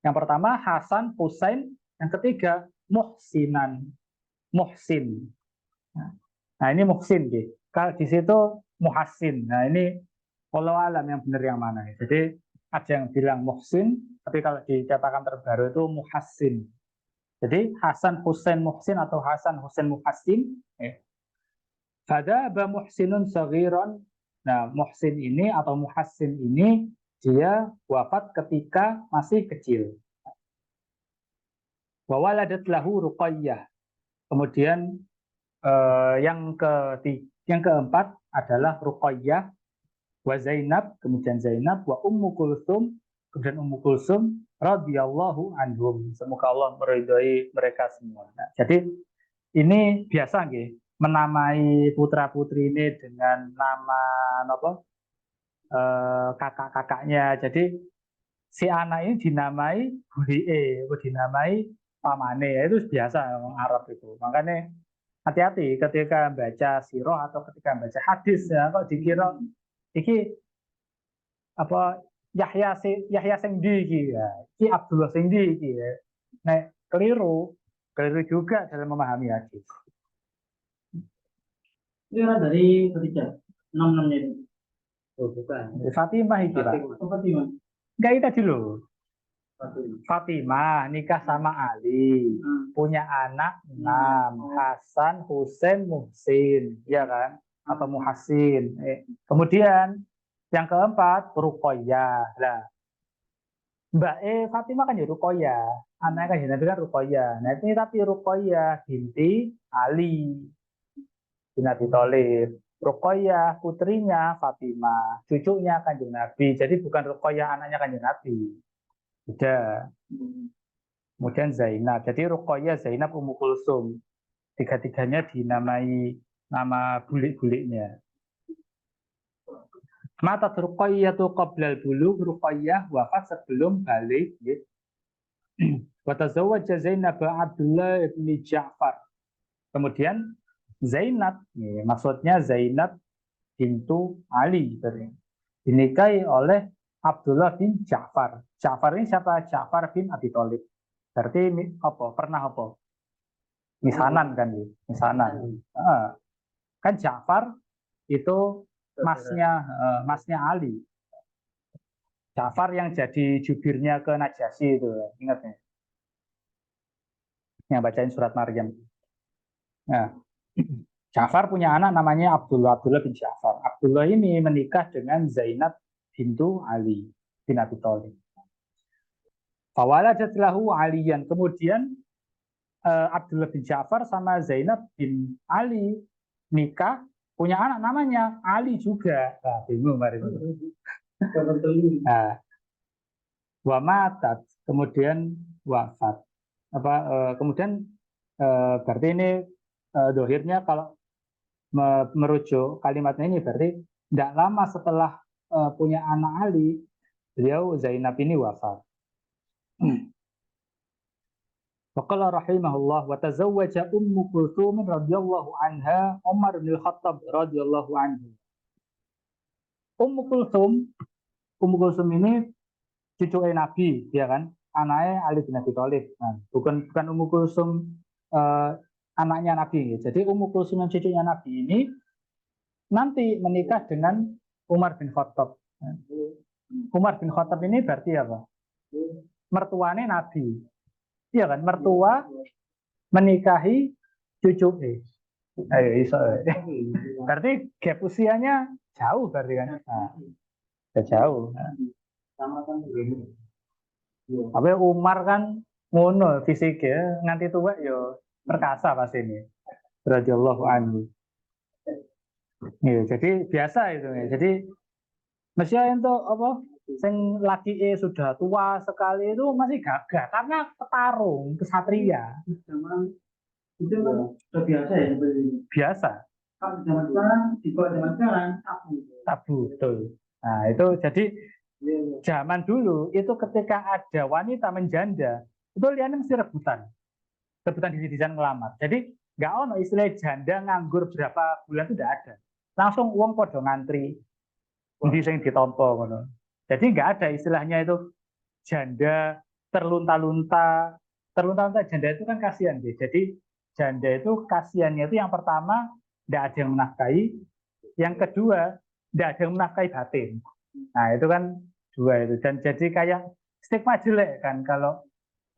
Yang pertama Hasan, Husain, yang ketiga Muhsin. Nah ini Muhsin, gitu. Kalau di situ Muhassin. Nah ini kalau alam yang benar yang mana. Jadi ada yang bilang Muhsin, tapi kalau dikatakan terbaru itu Muhassin. Jadi Hasan, Husain, Muhsin atau Hasan, Husain, Muhassin. Fada ba Muhsinun saghiran. Nah Muhsin ini atau Muhassin ini dia wafat ketika masih kecil. Wa waladat lahu Ruqayyah. Kemudian yang keempat adalah Ruqayyah, wa Zainab, kemudian Zainab, wa Ummu Kulsum, kemudian Ummu Kulsum radhiyallahu anhum. Semoga Allah meridhai mereka semua. Nah, jadi ini biasa nggih, menamai putra-putri ini dengan nama apa? Kakak-kakaknya. Jadi si anak ini dinamai bulie, dinamai pamane, ya itu biasa orang Arab itu. Makanya hati-hati ketika baca sirah atau ketika baca hadis ya, kok dikira iki apa Yahya sing ndi iki ya, iki Abdullah sing ndi iki ya. Nah, keliru juga dalam memahami hadis. Itu dari ketiga, 6-6-nya itu. Oh, bukan. Fatimah iki, Pak. Fatimah. Enggak, itu tadi loh. Fatimah nikah sama Ali, punya anak 6, Hasan, Husain, Muhsin, ya kan? Atau Muhassin. Kemudian yang keempat Ruqayyah. Nah, Mbak Fatimah kan ya Ruqayyah, anaknya kan Nabi kan Ruqayyah. Nah ini tapi Ruqayyah binti Ali bin Abi Thalib. Ruqayyah putrinya Fatimah, cucunya Kanjeng Nabi. Jadi bukan Ruqayyah anaknya Kanjeng Nabi. Beda. Kemudian Zainab. Jadi Ruqayyah, Zainab, Ummu Kulsum. Tiga-tiganya dinamai nama bulik-buliknya. Mata Ruqayyah tu qoblal bulugh, Ruqayyah wafat sebelum balik. Wa tazawwaja Zainab Abdullah bin Ja'far. Kemudian Zainab, maksudnya Zainab bintu Ali, dinikahi oleh Abdullah bin Ja'far. Ja'far ini siapa? Ja'far bin Abi Thalib. Berarti apa? Pernah apa? Misanan kan, misanan. Kan Ja'far itu masnya Ali. Ja'far yang jadi jubirnya ke Najasyi itu, ingat ya? Yang bacain surat Maryam. Nah, Ja'far punya anak namanya Abdullah bin Ja'far. Abdullah ini menikah dengan Zainab bintu Ali bin Abi Thalib. Fawaladat lahu Aliyan. Kemudian Abdullah bin Ja'far sama Zainab bin Ali nikah, punya anak namanya Ali juga. Nah, bingung mari. Nah, wa matat, kemudian wafat. Kemudian berarti ini dohirnya kalau merujuk kalimatnya ini berarti tidak lama setelah punya anak Ali, beliau Zainab ini wafat. Waqala rahimahullah wa tazawwaja Ummu Kulthum radhiyallahu anha Umar bin Khattab radhiyallahu anhu. Ummu Kulthum ini cucu Nabi, ya kan? Anaknya Ali bin Abi Thalib. Nah, bukan Ummu Kulthum anaknya Nabi. Jadi Ummu Kulthum yang cucunya Nabi ini nanti menikah dengan Umar bin Khattab. Umar bin Khattab ini berarti apa? Mertuanya Nabi. Iya kan? Mertua menikahi cucu. Ayo, iso. Berarti gap usianya jauh berarti kan? Nah, jauh. Tapi Umar kan ngono fisiknya nganti tua yo perkasa pas ini. Radhiyallahu anhu. Ya, jadi biasa itu ya. Jadi Mesya itu apa? Sing laki sudah tua sekali itu masih gagah karena petarung kesatria. Itu kan sudah biasa ya. Biasa. Kalau zaman sekarang, di bawah zaman sekarang Tabu, betul. Nah itu jadi zaman dulu itu ketika ada wanita menjanda itu liane mesti rebutan di sana ngelamar. Jadi nggak ono istilah janda nganggur berapa bulan itu tidak ada. Langsung uang podo ngantri. Di sing ditompo ngono. Jadi nggak ada istilahnya itu janda terlunta-lunta. Terlunta-lunta janda itu kan kasihan deh. Jadi janda itu kasihannya itu yang pertama tidak ada yang menafkahi, yang kedua tidak ada yang menafkahi batin. Nah itu kan dua itu. Dan jadi kayak stigma jelek kan kalau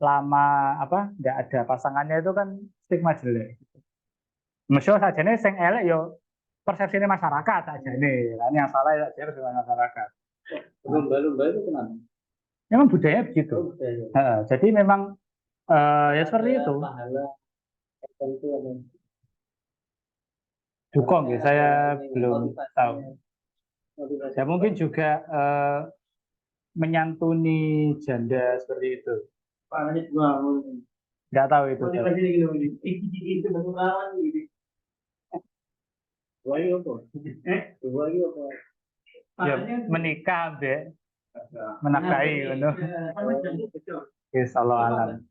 lama apa nggak ada pasangannya itu kan stigma jelek. Mesya sajane sing elek yo persepsi masyarakat saja ini, kan yang salah ya persepsi masyarakat. Lumba-lumba itu kenapa? Memang budaya begitu. Jadi memang ya seperti itu. Dukung ya, saya belum tahu. Ya mungkin juga menyantuni janda seperti itu. Nggak tahu itu. Ya menikah deh, menafkahi, Allah alam.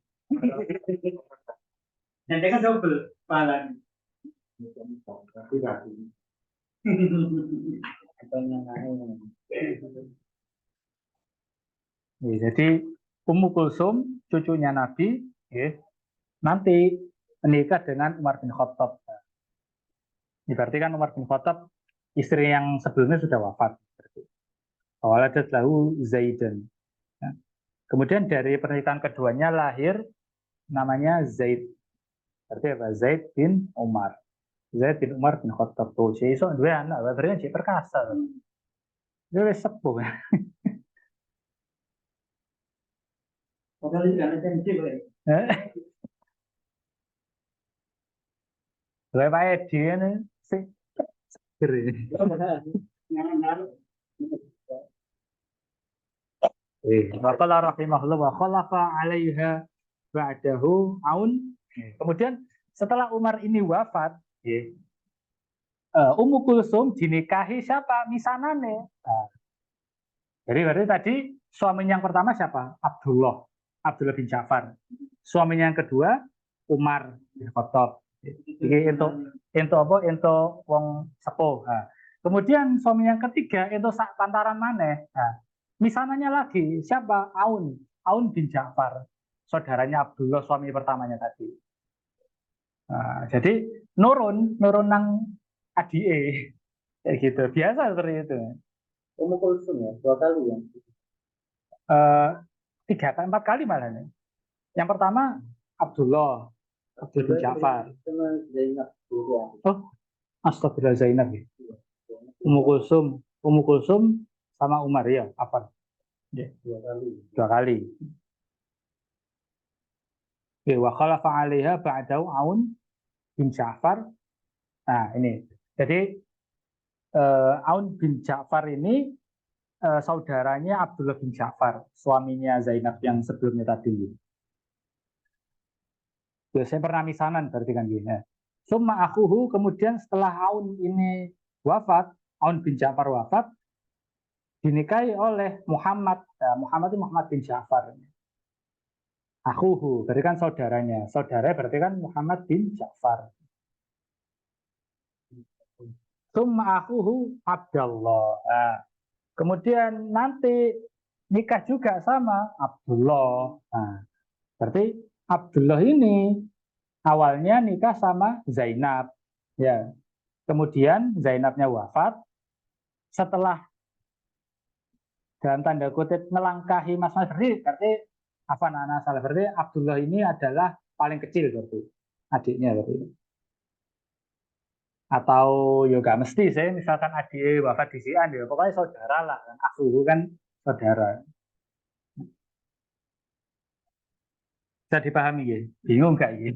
Nanti kan double pahala. Ya, jadi Ummu Kulsum cucunya Nabi, ya, nanti menikah dengan Umar bin Khattab. Berarti kan Umar bin Khattab istri yang sebelumnya sudah wafat. Waladat lahu Zaidan. Kemudian dari pernikahan keduanya lahir namanya Zaid. Berarti apa? Zaid bin Umar. Zaid bin Umar bin Khattab. Tuh, jadi so dua anak, berarti dia perkasa. Dia sepuh. Pokoknya kan ada yang Dua Pak Edi ini sing Wa qala rahimahullah wa khalafa 'alaiha ba'dahu Aun. Kemudian setelah Umar ini wafat, Ummu Kulsum dinikahi siapa? Misanane. Nah, jadi berarti tadi suaminya yang pertama siapa? Abdullah bin Ja'far. Suaminya yang kedua Umar bin Khattab. Iki ento apa? Ento wong sepuh. Nah, kemudian suami yang ketiga ento sak pantaran maneh. Nah, misananya lagi siapa? Aun bin Ja'far. Saudaranya Abdullah suami pertamanya tadi. Nah, jadi nurun nang adike kayak gitu. Biasa seperti itu. Ummu Kulsum ya, 2 kali ya. Eh, 3 kali 4 kali malah nih. Yang pertama Abdullah bin Ja'far. Sama Zainab juga. Oh, Astagfirullah Zainab ya. Ummu Kulsum sama Umar ya, apa? Ya. 2 kali. 2 kali. Wa khalafa 'alaiha ba'dahu Aun bin Ja'far. Nah, ini. Jadi Aun bin Ja'far ini saudaranya Abdullah bin Ja'far, suaminya Zainab yang sebelumnya tadi. Biasanya pernah misanan berarti kan gini. Summa akhuhu, kemudian setelah Aun ini wafat, Aun bin Ja'far wafat, dinikahi oleh Muhammad. Muhammad itu Muhammad bin Ja'far. Akhuhu, berarti kan saudaranya. Saudara berarti kan Muhammad bin Ja'far. Summa akhuhu Abdullah. Nah, kemudian nanti nikah juga sama Abdullah. Nah, berarti Abdullah ini awalnya nikah sama Zainab. Ya. Kemudian Zainabnya wafat. Setelah dalam tanda kutip melangkahi Mas berarti apa anak salah berarti Abdullah ini adalah paling kecil berarti adiknya berarti. Atau ya gak mesti sih, misalkan adik wafat di sian ya pokoknya saudara lah kan. Aku kan saudara. Bisa dipahami ya? Bingung gak ya?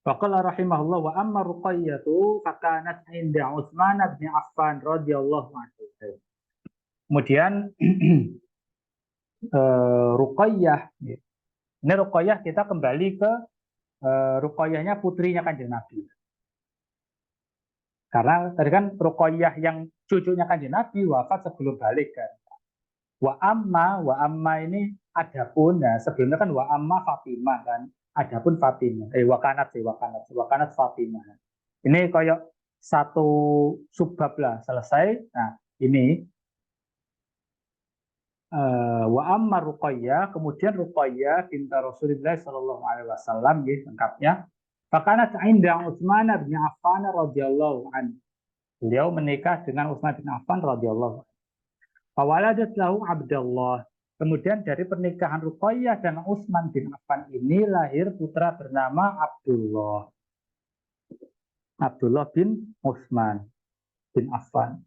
Faqala rahimahullah wa amma Ruqayyatu fakanat inda Utsman bin Affan radhiyallahu anhu. Kemudian Ruqayyah. Ini Ruqayyah kita kembali ke Ruqayyahnya putrinya Kanjeng Nabi. Karena tadi kan Ruqayyah yang cucunya Kanjeng Nabi wafat sebelum balik kan. Wa amma ini adapun ya sebelumnya kan wa amma Fatimah kan. Adapun Fatimah. Wakanat Fatimah. Ini kayak satu subbab lah selesai. Nah, ini wa amma Ruqayyah, kemudian Ruqayyah binti Rasulullah sallallahu alaihi wasallam ya lengkapnya. Fakanat inda Utsman bin Affan radhiyallahu anhu. Beliau menikah dengan Utsman bin Affan radhiyallahu anhu. Fawaladat lahu Abdullah. Kemudian dari pernikahan Ruqayyah dan Utsman bin Affan ini lahir putra bernama Abdullah. Abdullah bin Utsman bin Affan.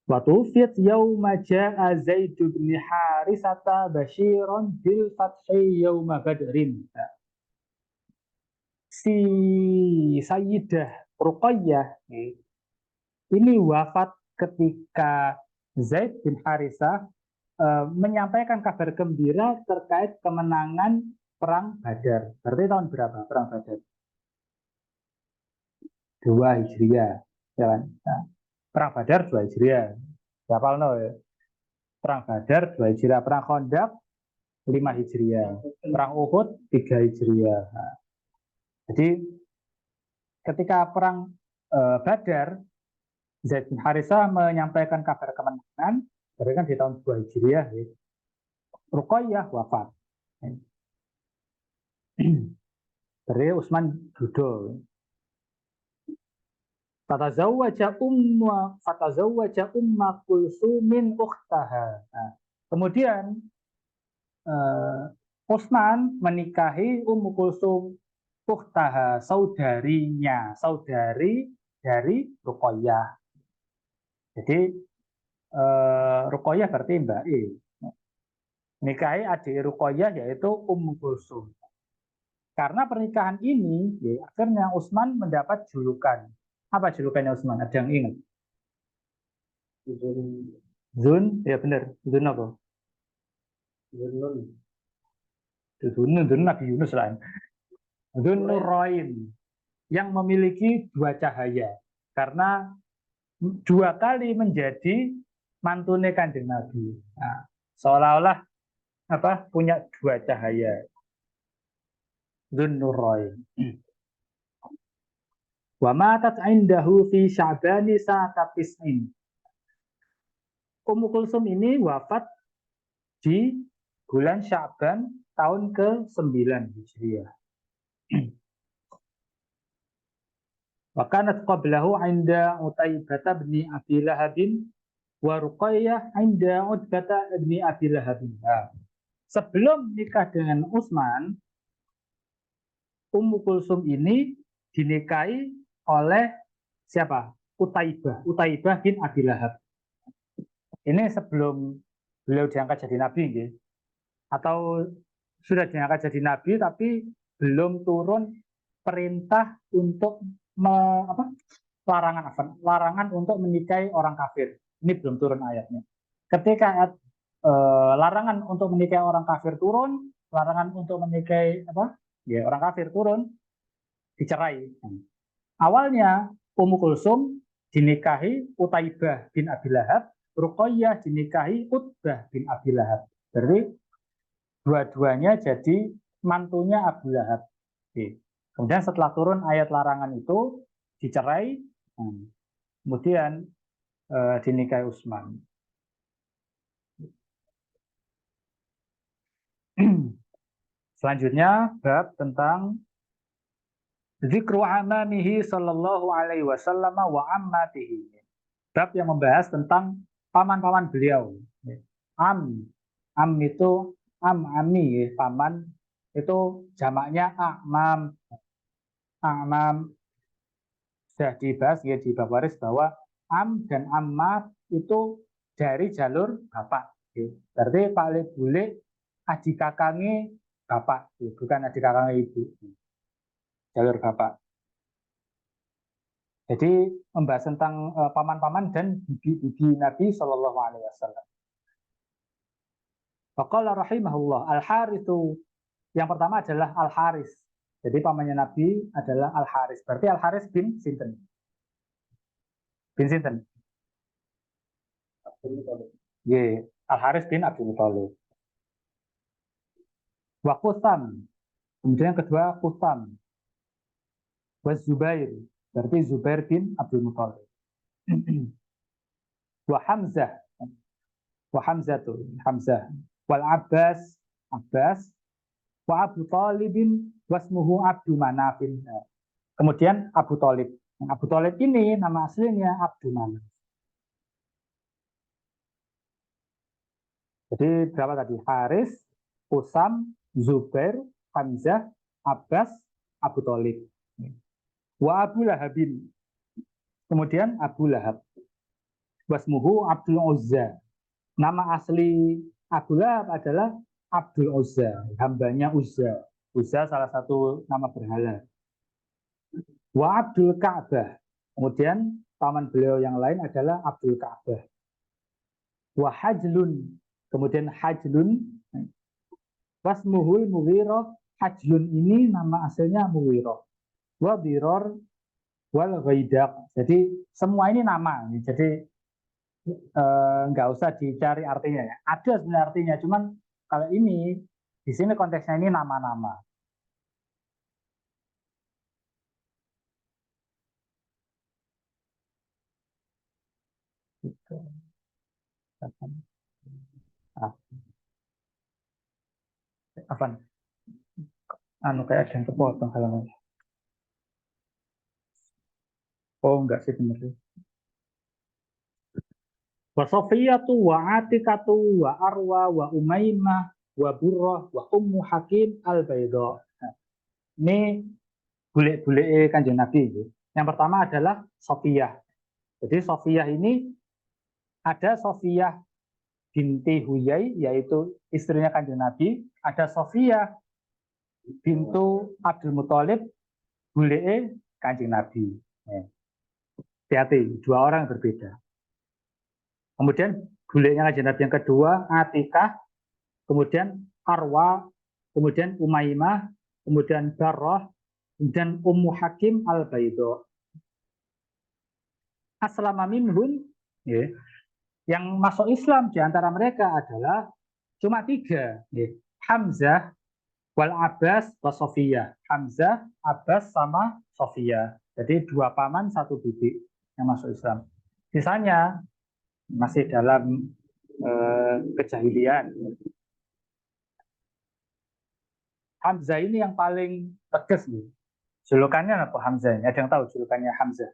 Wa tufiyat yauma jaa Zaid bin Harisata basyiran bil fathi yauma Badrin. Si Sayyidah Ruqayyah ini wafat ketika Zaid bin Harisah menyampaikan kabar gembira terkait kemenangan perang Badar. Berarti tahun berapa perang Badar? 2 Hijriah, ya kan? Nah, perang Badar 2 Hijriah. Berapa ya? Perang Badar 2 Hijriah, perang Khandaq 5 Hijriah, perang Uhud 3 Hijriah. Nah, jadi ketika perang Badar, Zaid bin Harisah menyampaikan kabar kemenangan, berarti kan di tahun 2 Hijriah, ya. Ruqayyah wafat. Berarti Utsman duduk. Fatazawwaja Umma Kulsumin ukhtaha. Nah, kemudian Utsman menikahi Ummu Kulsum ukhtaha, saudarinya, saudari dari Ruqayyah. Jadi Ruqayyah berarti Mbak E. Nikahi adik Ruqayyah yaitu Ummu Kulsum. Karena pernikahan ini, ya, akhirnya Utsman mendapat julukan Apa julukannya Utsman? Ada yang ingat? Zun, Zun, ya benar. Zun apa? Zunun. Zun Nabi Yunus lah. Zun Nurain yang memiliki dua cahaya karena dua kali menjadi mantune Kanjeng Nabi. Nah, seolah-olah apa punya dua cahaya. Zun Nurain. Wa matat indahu fi Sya'bani sa'atis'in. Ummu Kulsum ini wafat di bulan Sya'ban tahun ke-9 Hijriah. Wa kanat qablahu 'inda Utaibah bin Abi Lahab wa Ruqayyah 'inda Utbah bin Abi Lahab. Sebelum nikah dengan Utsman, Ummu Kulsum ini dinikahi oleh siapa? Utaibah bin Abi Lahab. Ini sebelum beliau diangkat jadi nabi, gitu. Atau sudah diangkat jadi nabi tapi belum turun perintah untuk larangan untuk menikahi orang kafir. Ini belum turun ayatnya. Ketika larangan untuk menikahi orang kafir turun, larangan untuk menikahi orang kafir turun, dicerai. Awalnya Ummu Kulsum dinikahi Utaibah bin Abi Lahab, Ruqayyah dinikahi Utbah bin Abi Lahab. Jadi dua-duanya jadi mantunya Abu Lahab. Oke. Kemudian setelah turun ayat larangan itu dicerai, kemudian dinikahi Utsman. Selanjutnya bab tentang zikru amamihi sallallahu alaihi wasallam wa ammatihi. Bab yang membahas tentang paman-paman beliau. Am itu ami, paman itu jamaknya a'mam. A'mam sudah dibahas ya di bab waris bahwa am dan ammah itu dari jalur bapak. Berarti paling bule adik kakangnya bapak, bukan adik kakangnya ibu. Jalur bapak. Jadi membahas tentang paman-paman dan bibi-bibi Nabi Shallallahu Alaihi Wasallam. Faqala rahimahullah al-Harithu, yang pertama adalah Al-Haris. Jadi pamannya Nabi adalah Al-Haris. Berarti Al-Haris bin sinten? Bin sinten? Ye, Al-Haris bin Abdul Muthalib. Wa Qutham. Kemudian yang kedua Qutham. Wa Zubair. Berarti Zubair bin Abdul Muthalib. Wa Hamzah. Wa Hamzah tuh, Hamzah. Wal Abbas. Wa Abu Talibin wasmuhu Abdu Manafin. Kemudian Abu Talib. Abu Talib ini nama aslinya Abdu Manaf. Jadi berapa tadi? Haris, Usam, Zubair, Hamzah, Abbas, Abu Talib. Wa Abu Lahabin. Kemudian Abu Lahab. Wasmuhu Abdul Uzza. Nama asli Abu Lahab adalah Abdul Uzza, hambanya Uzza. Uzza salah satu nama berhala. Wa Abdul Ka'bah. Kemudian paman beliau yang lain adalah Abdul Ka'bah. Wa Hajlun. Kemudian Hajlun. Wasmuhul Mughirah. Hajlun ini nama aslinya Mughirah. Wa Biror wal Ghaidaq. Jadi semua ini nama. Jadi nggak usah dicari artinya ya. Ada sebenarnya artinya, cuman kalau ini di sini konteksnya ini nama-nama. Gitu. Apa? Kayak ada yang kepotong halaman. Oh enggak sih benar. Wa Safiyatu wa Atikatu wa Arwa wa Umaymah wa Burrah wa Ummu Hakim al-Baidha. Ini bule-bule Kanjeng Nabi. Yang pertama adalah Safiyah. Jadi Safiyah ini ada Safiyah binti Huyai, yaitu istrinya Kanjeng Nabi. Ada Safiyah bintu Abdul Muthalib, bule Kanjeng Nabi. Hati-hati, dua orang yang berbeda. Kemudian buliknya kanjeng Nabi yang kedua, Atikah, kemudian Arwa, kemudian Umaymah, kemudian Barrah, kemudian Ummu Hakim Al-Baido. Aslama minhum, ya, yang masuk Islam di antara mereka adalah cuma tiga, ya. Hamzah, wal Abbas, wa Sofiyah. Hamzah, Abbas, sama Sofiyah. Jadi dua paman, satu bibi yang masuk Islam. Sisanya masih dalam kejahilian. Hamzah ini yang paling tegas nih. Julukannya apa Hamzah ini? Ada yang tahu julukannya Hamzah?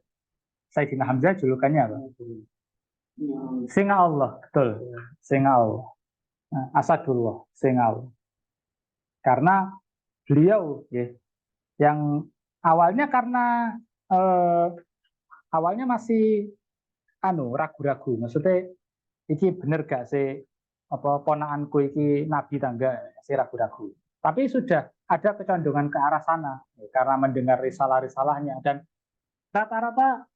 Sayyidina Hamzah julukannya apa? Singa Allah, betul. Singa Allah. Asadullah, singa Allah. Karena beliau ya, yang awalnya karena eh, awalnya masih ragu-ragu. Maksudnya iki bener gak sih apa ponakanku iki nabi tangga masih ragu-ragu. Tapi sudah ada kecondongan ke arah sana ya, karena mendengar risalah-risalahnya dan rata-rata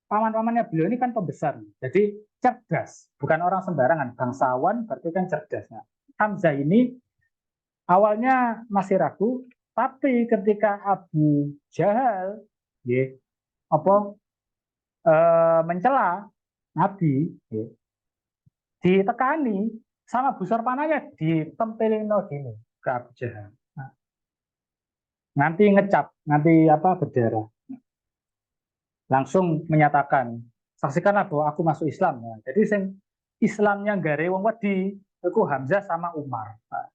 paman-pamannya beliau ini kan pembesar. Jadi cerdas, bukan orang sembarangan, bangsawan berarti kan cerdas. Nah, Hamzah ini awalnya masih ragu, tapi ketika Abu Jahal ya, apa mencela Nabi ya, ditekani sama busur panahnya ditempelin gini ke Abu Jahal. Nah, nanti ngecap, nanti apa berdarah. Langsung menyatakan, saksikanlah bahwa aku masuk Islam. Nah, jadi sing Islamnya gare wong wedi itu Hamzah sama Umar. Nah,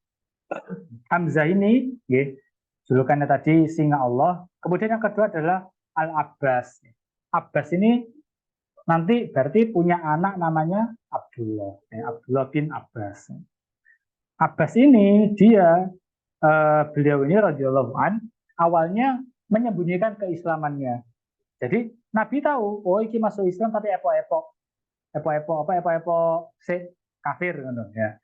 Hamzah ini, ya, julukannya tadi singa Allah. Kemudian yang kedua adalah Al Abbas. Abbas ini nanti berarti punya anak namanya Abdullah. Abdullah bin Abbas. Abbas ini dia beliau ini radhiyallahu an awalnya menyembunyikan keislamannya. Jadi Nabi tahu, oh iki masuk Islam tapi epo-epo si kafir ya.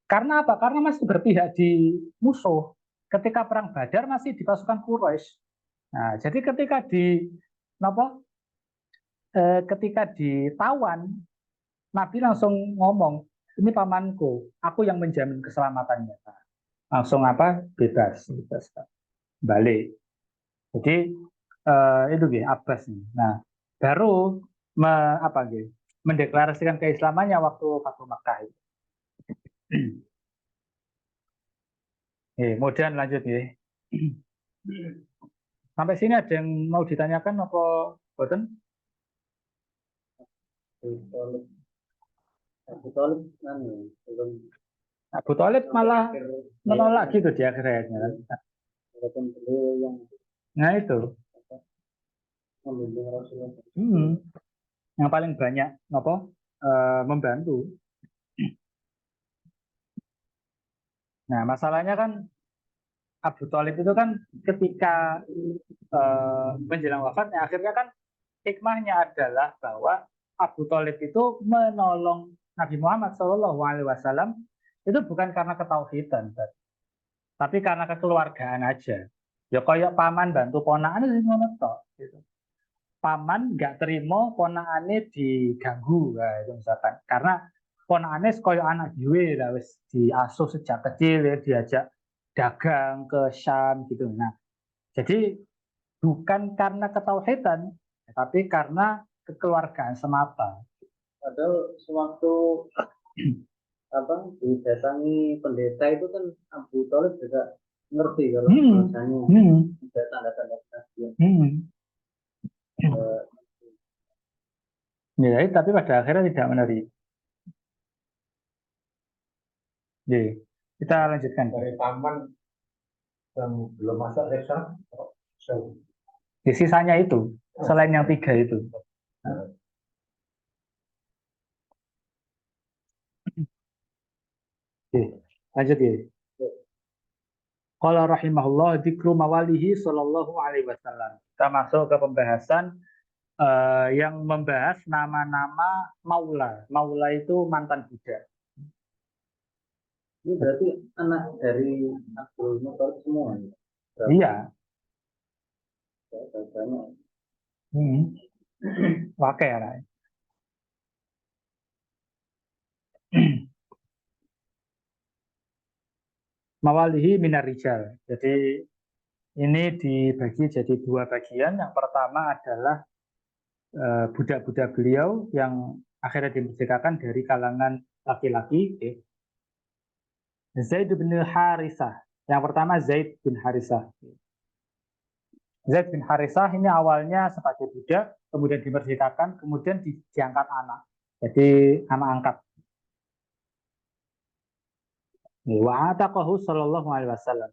Karena apa? Karena masih berpihak di musuh. Ketika perang Badar masih di pasukan Quraisy. Nah, jadi ketika ditawan, Nabi langsung ngomong, ini pamanku, aku yang menjamin keselamatannya. Nah, langsung apa? Bebas, balik. Jadi itu gitu, Abbas nih. Nah, baru mendeklarasikan keislamannya waktu Fathu Makkah. Kemudian lanjut ya. Sampai sini ada yang mau ditanyakan apa boten? Abu Talib kan belum Abu Thalib malah menolak gitu di akhir ayatnya. walaupun beliau yang Nah itu, membimbing Rasulullah. yang paling banyak membantu. Nah masalahnya kan Abu Thalib itu kan ketika menjelang wafatnya akhirnya kan hikmahnya adalah bahwa Abu Thalib itu menolong Nabi Muhammad SAW itu bukan karena ketauhidan, tapi karena kekeluargaan aja. Ya kayak paman bantu ponakan itu ngono tok gitu. Paman nggak terima ponakannya diganggu, nah, itu misalkan. Karena ponakannya kayak anak gue lah wis diasuh sejak kecil ya, diajak dagang ke Syam gitu. Nah, jadi bukan karena ketauhidan, tapi karena kekeluargaan semata. Padahal sewaktu didatangi pendeta itu kan Abu Thalib juga ngerti kalau bahasanya ada tanda-tanda kenabian. Ya, tapi pada akhirnya tidak menerima. Jadi, kita lanjutkan. Dari paman yang belum masuk Islam, Di sisanya itu, selain yang tiga itu. Oke, lanjut ya. Qala rahimahullah dzikru mawalihi sallallahu alaihi wasallam. Kita masuk ke pembahasan yang membahas nama-nama maula. Maula itu mantan budak. Ini berarti anak dari Abdul Muthalib semua. Iya. Banyak. Wakai ya. Mawalihi minar rijal. Jadi ini dibagi jadi dua bagian. Yang pertama adalah budak-budak beliau yang akhirnya dimerdekakan dari kalangan laki-laki. Zaid bin Harisah. Yang pertama Zaid bin Harisah. Zaid bin Harisah ini awalnya sebagai budak, kemudian dimerdekakan, kemudian diangkat anak. Jadi anak angkat. Wa ataqahu sallallahu alaihi wasallam.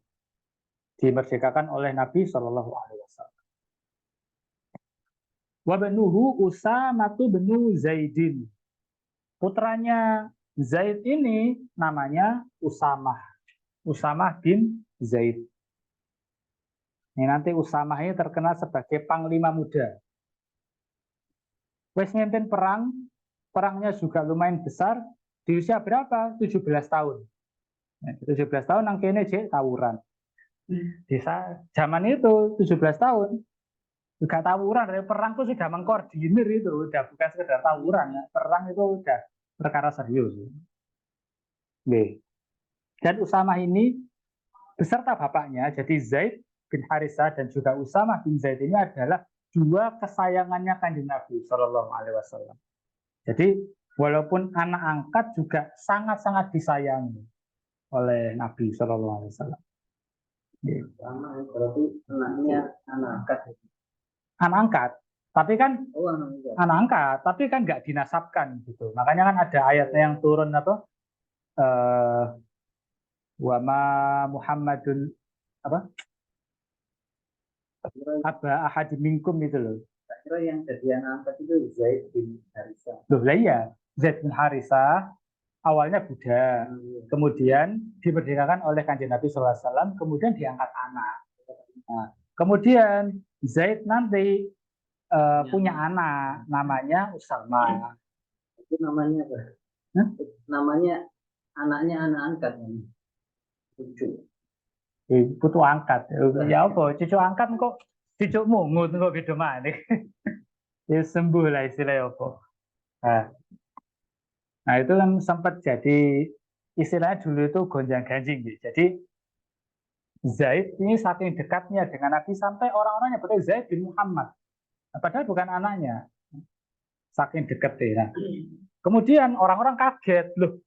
Dimerdekakan oleh Nabi sallallahu alaihi wasallam. Wa banuhu Usamah bin Zaidin. Putranya Zaid ini namanya Usamah. Usamah bin Zaid. Ini nanti Usamah ini terkenal sebagai panglima muda. Wes mimpin perang, perangnya juga lumayan besar. Di usia berapa? 17 tahun. 17 tahun nang kene jek tawuran. Di zaman itu 17 tahun juga tawuran, perang itu sudah mengkoordinir, itu udah bukan sekedar tawuran ya. Perang itu udah perkara serius. Dan Usamah ini beserta bapaknya, jadi Zaid bin Harisah dan juga Usamah bin Zaid ini adalah dua kesayangannya Kanjeng Nabi Shallallahu Alaihi Wasallam. Jadi walaupun anak angkat juga sangat-sangat disayangi oleh Nabi Shallallahu Alaihi Wasallam. Sama berarti anaknya anak angkat. Anak angkat, tapi kan anak angkat, tapi kan nggak dinasabkan gitu. Makanya kan ada ayatnya yang turun apa? Wa ma Muhammadun apa? Aba ahad minkum itu loh. Saya kira yang jadi anak angkat itu Zaid bin Harisah. Loh lah iya, Zaid bin Harisah awalnya budak, kemudian dimerdekakan oleh Kanjeng Nabi SAW, kemudian diangkat anak. Nah, kemudian Zaid nanti punya anak, namanya Usamah. Itu namanya apa? Namanya anaknya anak angkat. Cucu. Putu angkat. Ya apa? Cucu angkat kok cucu mungut kok beda mana? Ya sembuh lah istilahnya apa. Nah itu kan sempat jadi istilahnya dulu itu gonjang-ganjing gitu. Jadi Zaid ini saking dekatnya dengan Nabi sampai orang-orang nyebutnya Zaid bin Muhammad. Nah, padahal bukan anaknya. Saking dekatnya. Nah, kemudian orang-orang kaget loh.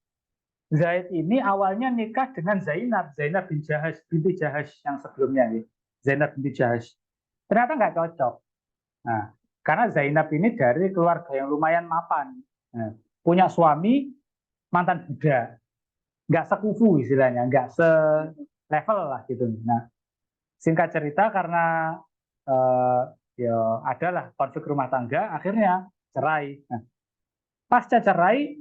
Zaid ini awalnya nikah dengan Zainab bin Jahash, binti Jahash yang sebelumnya. Gitu. Zainab binti Jahash. Ternyata nggak cocok. Nah, karena Zainab ini dari keluarga yang lumayan mapan. Nah, punya suami mantan budak. Nggak sekufu istilahnya, nggak se-level lah gitu. Nah, singkat cerita karena ya adalah konflik rumah tangga, akhirnya cerai. Nah, pasca cerai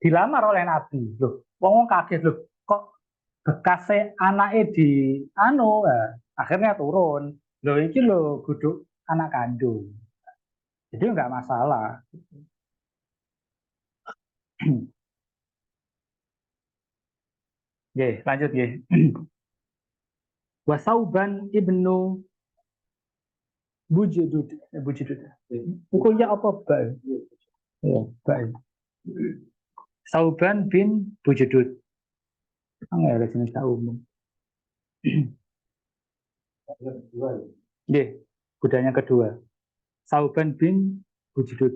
dilamar oleh Nabi. Loh, wong kaget loh, kok bekasnya anaknya di akhirnya turun. Loh, ini loh guduk anak kandung. Jadi nggak masalah. Oke, lanjut ya. Wasauban ibnu Bujudud. Bujudud. Pokoknya apa bal? Ya, bal. Sauban bin Bujudud. Enggak ada jenis umum. Nggih, budaya kedua. Sauban bin Bujudud.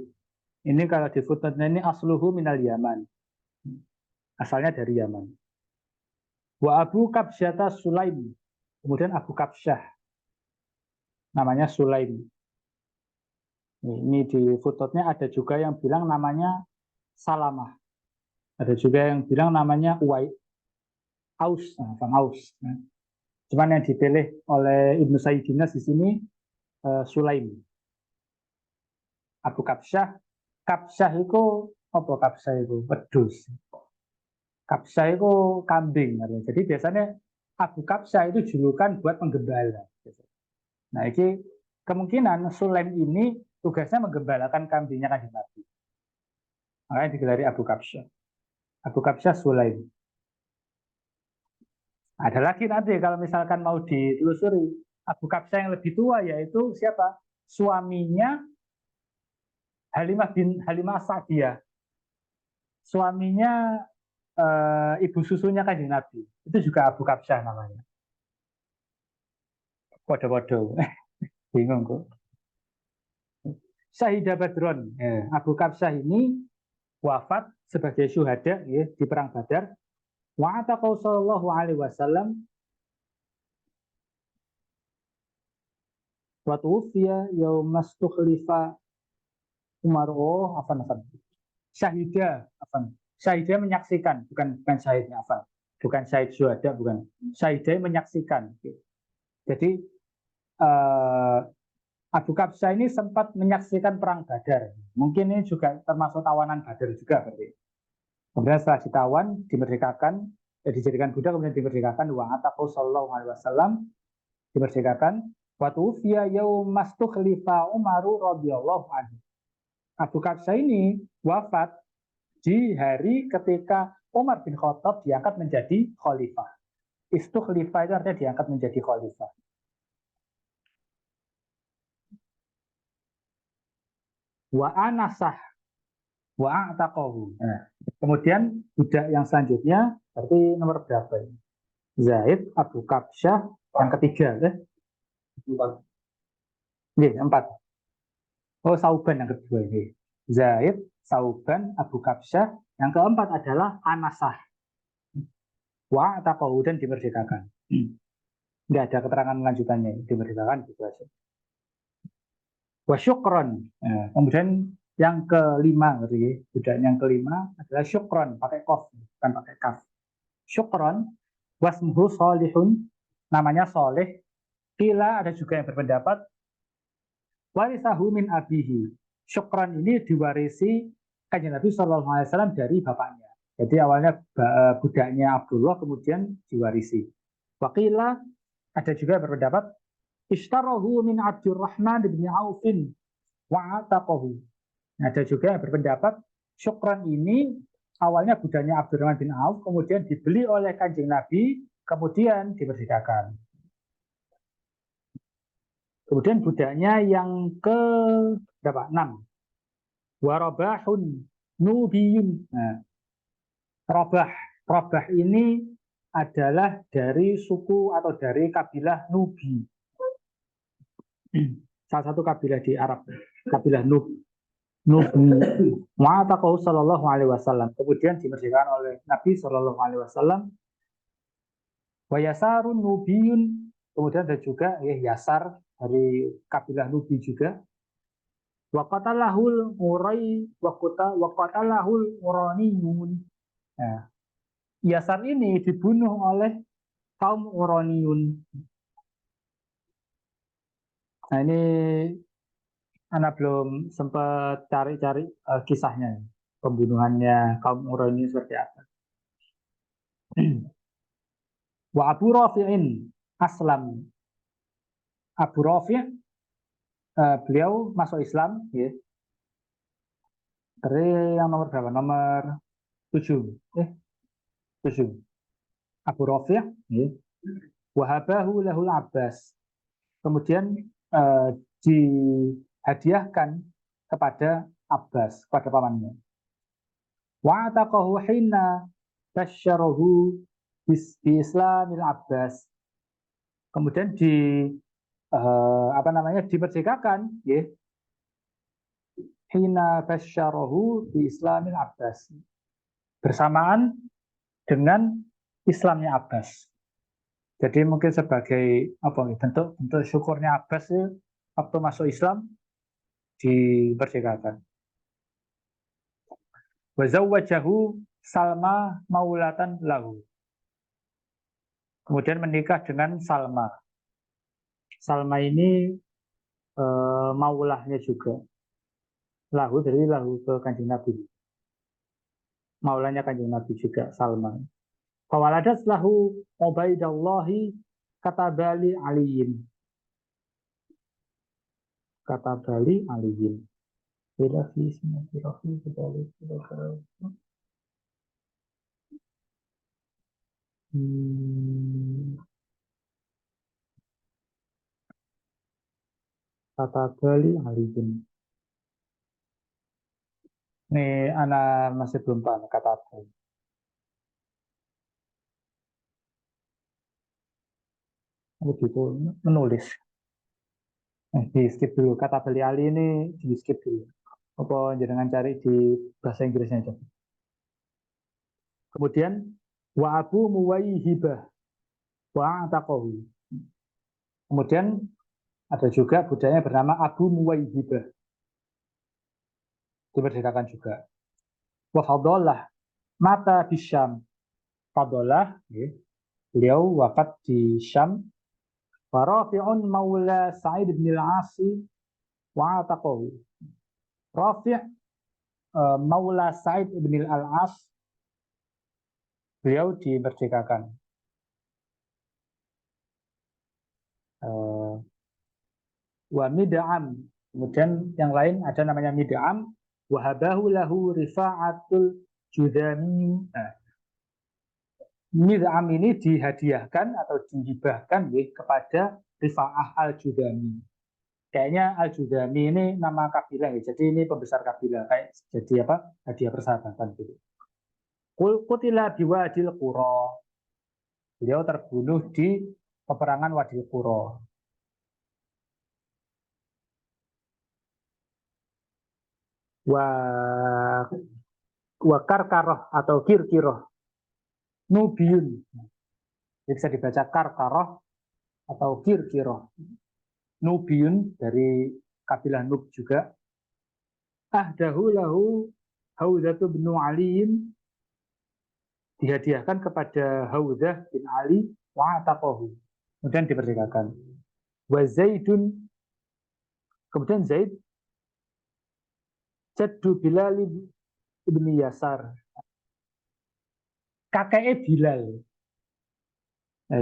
Ini kalau di footnote ini asluhu minal Yaman. Asalnya dari Yaman. Wa Abu Kabsyata Sulaim. Kemudian Abu Kabsyah. Namanya Sulaim. Ini di footnote-nya ada juga yang bilang namanya Salamah. Ada juga yang bilang namanya Aus. Bang Aus. Cuman yang dipilih oleh Ibnu Sayyidinas di sini Sulaim. Abu Kabsyah. Kabsyah itu apa Kabsyah itu? Wedus. Kabsyah itu kambing. Jadi biasanya Abu Kabsyah itu julukan buat penggembala. Nah, ini kemungkinan Sulaim ini tugasnya menggembalakan kambingnya Kanjeng Nabi. Makanya digelari Abu Kabsyah. Abu Kabsyah Sulaim. Ada lagi nanti kalau misalkan mau ditelusuri Abu Kabsyah yang lebih tua yaitu siapa? Suaminya Halimah Sa'diyah, suaminya ibu susunya Kanjeng Nabi. Itu juga Abu Kabsyah namanya. Podo-podo. Bingung kok. Syahidah Badron. Abu Kabsyah ini wafat sebagai syuhada ya, di perang Badar. Wa ataqau sallallahu alaihi wasallam wa tuwfiya yaumas tukhlifa Umar. Oh, afan. Syahidah menyaksikan, bukan syahidnya afan. Bukan syahid syuhada, bukan. Syahidah menyaksikan. Jadi Abu Kabsyah ini sempat menyaksikan perang Badar. Mungkin ini juga termasuk tawanan Badar juga berarti. Kemudian setelah ditawan, dimerdekakan, dijadikan budak, kemudian dimerdekakan. Wa ataqu sallallahu alaihi wasallam, dimerdekakan. Wa tuwfiya yaumas tukhlifa Umaru radhiyallahu anhu. Abu Kabsyah ini wafat di hari ketika Umar bin Khattab diangkat menjadi khalifah. Istukhlifah itu artinya diangkat menjadi khalifah. Wa anasah wa a'taqahu. Kemudian budak yang selanjutnya berarti nomor berapa ini? Zaid, Abu Kabsyah yang ketiga, empat. Oh, Sauban yang kedua ini. Zaid, Sauban, Abu Kabsyah. Yang keempat adalah Anasah. Wa a'taqahu dan dimerdekakan. Tidak ada keterangan lanjutannya, dimerdekakan gitu aja. Wa syukron. Kemudian yang kelima, budak yang kelima adalah syukron, pakai kof, bukan pakai kaf. Syukron, wasmuhu solihun, namanya soleh. Kila ada juga yang berpendapat warisahu min abihi. Syukron ini diwarisi Kanjeng Nabi SAW dari bapaknya. Jadi awalnya budaknya Abdullah, kemudian diwarisi. Wakila ada juga yang berpendapat ishtarahu min Abdurrahman bin Aufin wa'ataqahu. Ada juga yang berpendapat Syukron ini awalnya budaknya Abdurrahman bin Auf, kemudian dibeli oleh Kanjeng Nabi, kemudian dimerdekakan. Kemudian budaknya yang ke berapa? 6. Warabahun nubiyun. Nah, Rabah ini adalah dari suku atau dari kabilah Nubi. Salah satu kabilah di Arab, kabilah Nubi. Ma'ataqahu sallallahu alaihi wasallam. Kemudian dimerdekakan oleh Nabi sallallahu alaihi wasallam. Wa yasarun nubiyun. Kemudian ada juga Yasar dari kabilah Nubi juga. Wa qatalahul murai wa qatalahul uraniyun. Nah, Yasar ini dibunuh oleh kaum Uraniyun. Nah, ini anak belum sempat cari-cari kisahnya, pembunuhannya kaum Uraniyun seperti apa. Wa Abu Rafi'in aslam. Abu Rafi' beliau masuk Islam, ya. Dari yang nomor berapa? Nomor 7. 7. Abu Rafi', ya. Wahabahu lahul Abbas. Kemudian dihadiahkan kepada Abbas, kepada pamannya. Wa ataqahu hina basyarahu bi Islamil Abbas. Kemudian dimerdekakan, ya. Hina basyarahu bi Islamil Abbas. Bersamaan dengan Islamnya Abbas. Jadi mungkin sebagai bentuk syukurnya Abbas ya, waktu masuk Islam dimerdekakan. Wa zawwajahu Salma maulatan lahu. Kemudian menikah dengan Salma. Salma ini maulahnya juga. Lahu dari lahu ke Kanjeng Nabi. Maulanya Kanjeng Nabi juga Salma. Fawaladat lahu Ubaidallahi katabali aliyin. Katabali aliyin. Bila fi sinati rafi kebalik. Katabali aliyin. Ini anak masih belum paham kata apa. Begitu menulis. Di skip dulu. Kata Bali Ali ini di skip dulu. Apa jangan cari di bahasa Inggrisnya aja. Kemudian wa abu muwaihibah wa taqahu. Kemudian ada juga budaya bernama Abu Muwaihibah. Dimerdekakan juga. Wa fadollah mata di Syam. Fadollah, beliau wafat di Syam. Wa Rafi'un maula Sa'id bin al-Asi wa taqahu. Rafi' maula Sa'id bin al-As, beliau dimerdekakan. Wa Mid'am, kemudian yang lain ada namanya Mid'am, wahabahu lahu Rifa'atul Judami. Nah, Mid'am ini dihadiahkan atau dihibahkan kepada Rifa'ah al-Judami. Kayaknya al-Judami ini nama kabilah ya, jadi ini pembesar kabilah, kayak jadi apa? Hadiah persahabatan gitu. Qutila biwadil Qura. Beliau terbunuh di peperangan Wadil Qura. Wa karkaroh atau kirkiroh Nubiun. Bisa dibaca karkaroh atau kirkiroh. Nubiun dari kabilah Nub juga. Ahdahu lahu Haudzatu bin Aliin, dihadiahkan kepada Haudzah bin Ali wa ataqahu. Kemudian diperdekakan. Wa Zaidun, kemudian Zaid jaddu Bilal ibn Yasar. Kakeknya Bilal.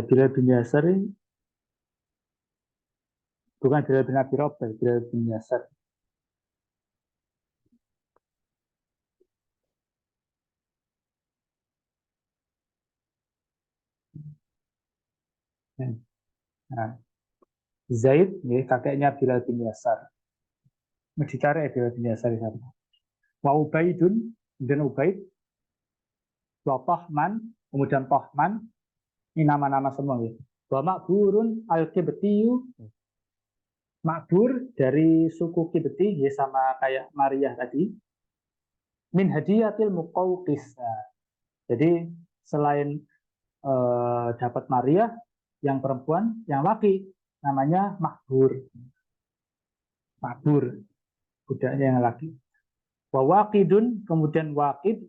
Bilal bin Yasar ini bukan Bilal bin Abi Rabah, Bilal bin Yasar. Nah, Zaid, kakeknya Bilal bin Yasar. Dicari Bilal bin Yasar di sana. Wa Ubaidun, kemudian Ubaid. Wa Tohman, kemudian Tohman. Ini nama-nama semua. Wa Makburun al-Kibtiyu. Makbur dari suku Kibti, ya sama kayak Maria tadi. Min hadiyatil Muqawqis. Jadi selain dapat Maria, yang perempuan, yang laki, namanya Makbur. Makbur, budaknya yang laki. Wa Waqidun, kemudian Waqid.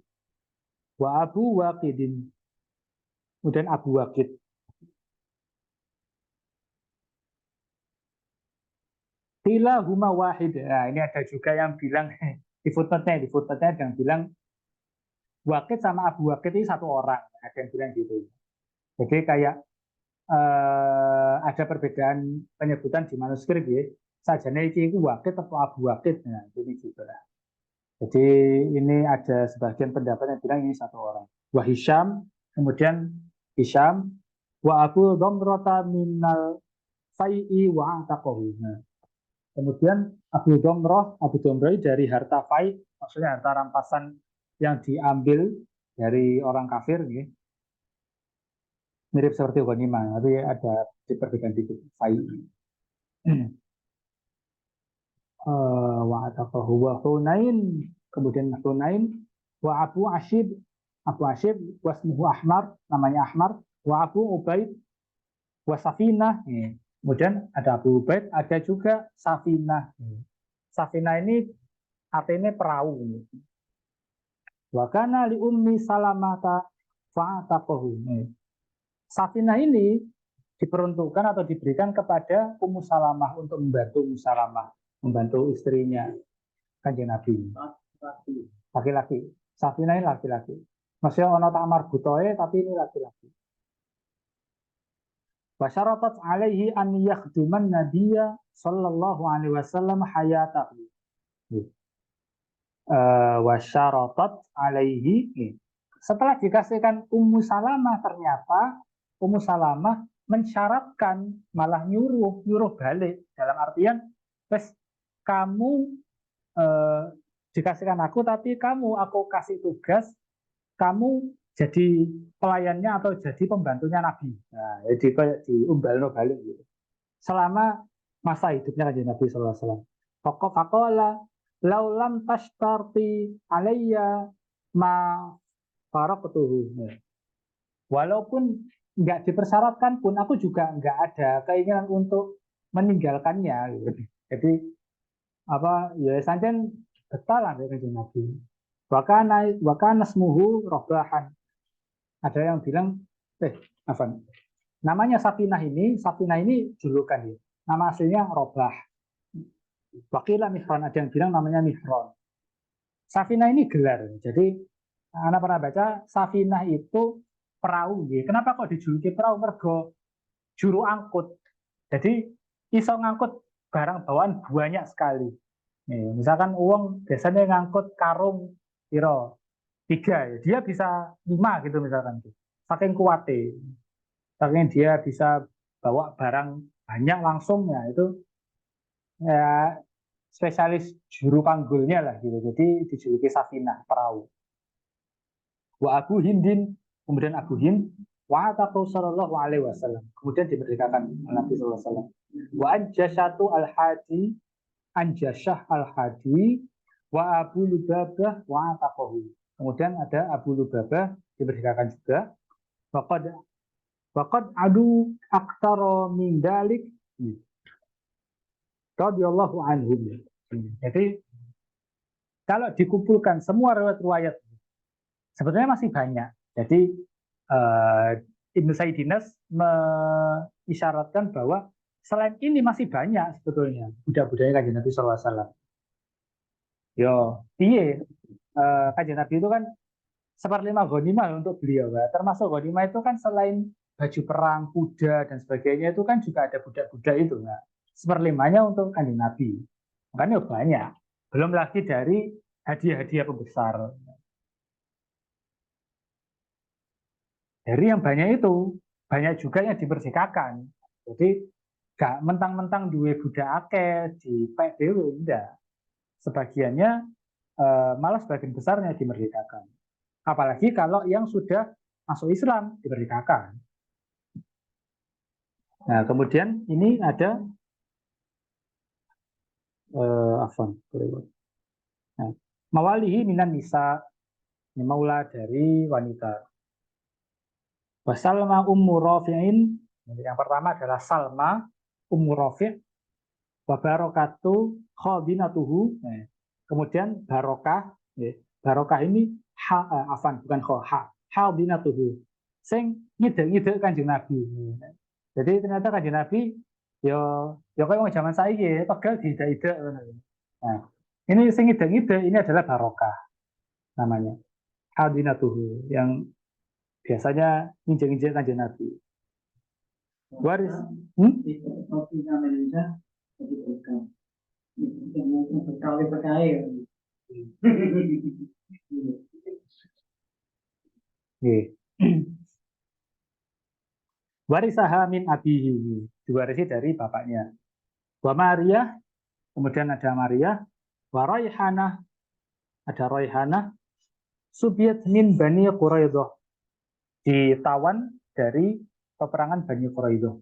Wa Abu Waqidin, kemudian Abu Waqid. Tila huma wahid. Nah, ini ada juga yang bilang di footnote-nya ada yang bilang Waqid sama Abu Waqid ini satu orang. Ada yang bilang gitu. Jadi kayak ada perbedaan penyebutan di manuskrip ya. Sajane iki itu Waqid atau Abu Waqid. Nah, ini gitu lah. Jadi ini ada sebagian pendapat yang bilang ini satu orang. Wa Hisham, kemudian Hisham, wa Abu Dhamrata minal fai'i wa ataqahu. Nah, kemudian Abu Dhamrah dari harta fai, maksudnya harta rampasan yang diambil dari orang kafir, ya. Mirip seperti ghanimah, tapi ada perbedaan dikit fai. Wa ataqahu wa Hunain, kemudian Hunain, wa Abu Ashib wasmuhu Ahmar, namanya Ahmar, wa Abu Ubaid wa Safinah. Kemudian ada Abu Ubaid, ada juga Safinah. Safinah ini artinya perahu. Wa kana li ummi Salamata fa'ataqahu. Safinah ini diperuntukkan atau diberikan kepada Ummu Salamah untuk membantu Ummu Salamah, membantu istrinya Kanjeng Nabi. Laki-laki. Safinah ini laki-laki. Maksudnya ono ta'mar butoe tapi ini laki-laki. Wasyaratat alaihi an yakhduman nabiyya sallallahu alaihi wasallam hayatahu. Wasyaratat alaihi. Setelah dikasihkan Ummu Salamah, ternyata Ummu Salamah mensyaratkan, malah nyuruh balik, dalam artian kamu dikasihkan aku, tapi aku kasih tugas, kamu jadi pelayannya atau jadi pembantunya Nabi. Nah, jadi kayak diumbal balik gitu. Selama masa hidupnya kanjeng Nabi sallallahu alaihi wasallam. Faqala laulam tashtarti alayya ma faraqtuhu. Walaupun nggak dipersyaratkan pun, aku juga nggak ada keinginan untuk meninggalkannya gitu. Jadi apa ya sanjen betal lah kanjeng Nabi. Wakana smuhu robahan. Ada yang bilang, apa? Namanya Safinah ini julukan ya. Nama aslinya Robah. Wakilah Mihron, ada yang bilang namanya Mihron. Safinah ini gelar. Jadi anak pernah baca Safinah itu perahu. Ya. Kenapa kok dijuluki perahu? Mergo juru angkut. Jadi iso ngangkut barang bawaan banyak sekali. Nih, misalkan uang biasanya ngangkut karung kiro 3, ya. Dia bisa 5 gitu misalkan. Saking kuatnya. Saking dia bisa bawa barang banyak langsung ya itu ya spesialis juru panggulnya lah gitu. Jadi dijuluki Safinah perahu. Wa Abu Hindin, kemudian Abu Hind wa ataqu sallallahu alaihi wasallam. Kemudian dimerdekakan Nabi sallallahu alaihi wasallam. Wa anjasyatu al-hadi, anjasyah al-hadi wa Abu Lubabah wa ataqahu. Kemudian ada Abu Lubabah dimerdekakan juga. Waqad adu aktsara min dalik radhiyallahu anhum. Jadi kalau dikumpulkan semua riwayat-riwayat sebetulnya masih banyak. Jadi Ibnu Saidinas mengisyaratkan bahwa selain ini masih banyak sebetulnya budak-budaknya kanjeng Nabi sallallahu alaihi wasallam. Yo, piye? Kanjeng Nabi itu kan seperlima ghanimah untuk beliau, Pak. Termasuk ghanimah itu kan selain baju perang, kuda dan sebagainya itu kan juga ada budak-budak itu, Pak. Seperlimanya untuk kanjeng Nabi. Makanya banyak. Belum lagi dari hadiah-hadiah pembesar. Dari yang banyak itu, banyak juga yang dimerdekakan. Jadi gak mentang-mentang duwe budak akeh di PBW, enggak. Sebagiannya malah sebagian besarnya dimerdekakan. Apalagi kalau yang sudah masuk Islam dimerdekakan. Nah, kemudian ini ada afwan. Nah, mawalihi minan nisa, maula dari wanita. Wasalma ummu rafi'in, yang pertama adalah Salma ummu rafi', wa barakatu khadinatuhu. Nah, kemudian barokah, barokah ini afwan bukan khadinatuhu. Sing ngide-ngide kanjeng Nabi. Jadi ternyata kanjeng Nabi yo kayak orang zaman saiki pegel diida-ida. Nah, ini sing ngide-ngide ini adalah barokah namanya. Hadinatuhu yang biasanya injek-injek kanjeng Nabi. Waris. Warisaha min abihi, diwarisi dari bapaknya. Wa Maria, kemudian ada Maria. Wa Raihanah, ada Raihanah. Subyat min Bani Quraidah, ditawan dari peperangan Bani Quraidah.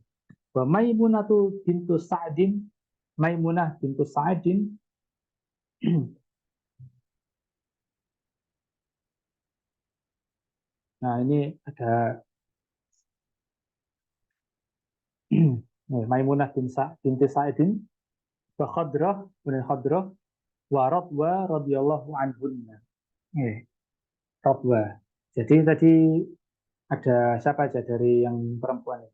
Wa Maimunatu bintu Sa'din, Maimunah bintu Sa'din. Nah, ini ada Maimunah binti Sa'din, wa Khadrah, kemudian Khadrah, wa Radwa radhiyallahu anhunna. Radwa. Jadi tadi ada siapa aja dari yang perempuan?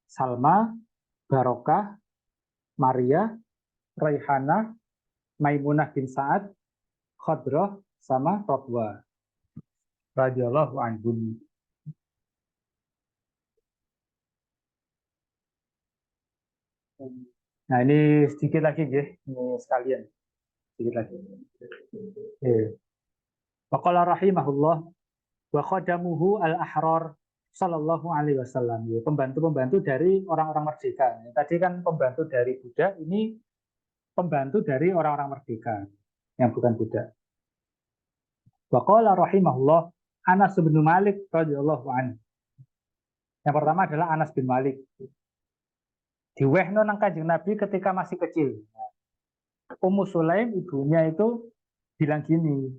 Salma, Barokah, Maria, Raihana, Maimunah bin Sa'ad, Khadrah, sama Radwa radhiyallahu anhum. Nah, ini sedikit lagi ya, ini sekalian. Sedikit lagi. Waqala rahimahullah wa khadamuhu al-ahrar sallallahu alaihi wasallam. Pembantu-pembantu dari orang-orang merdeka. Tadi kan pembantu dari budak, ini pembantu dari orang-orang merdeka yang bukan budak. Wa qala rahimahullah Anas bin Malik radhiyallahu anhu. Yang pertama adalah Anas bin Malik. Diwehno nang Kanjeng Nabi ketika masih kecil. Ummu Sulaim ibunya itu bilang gini,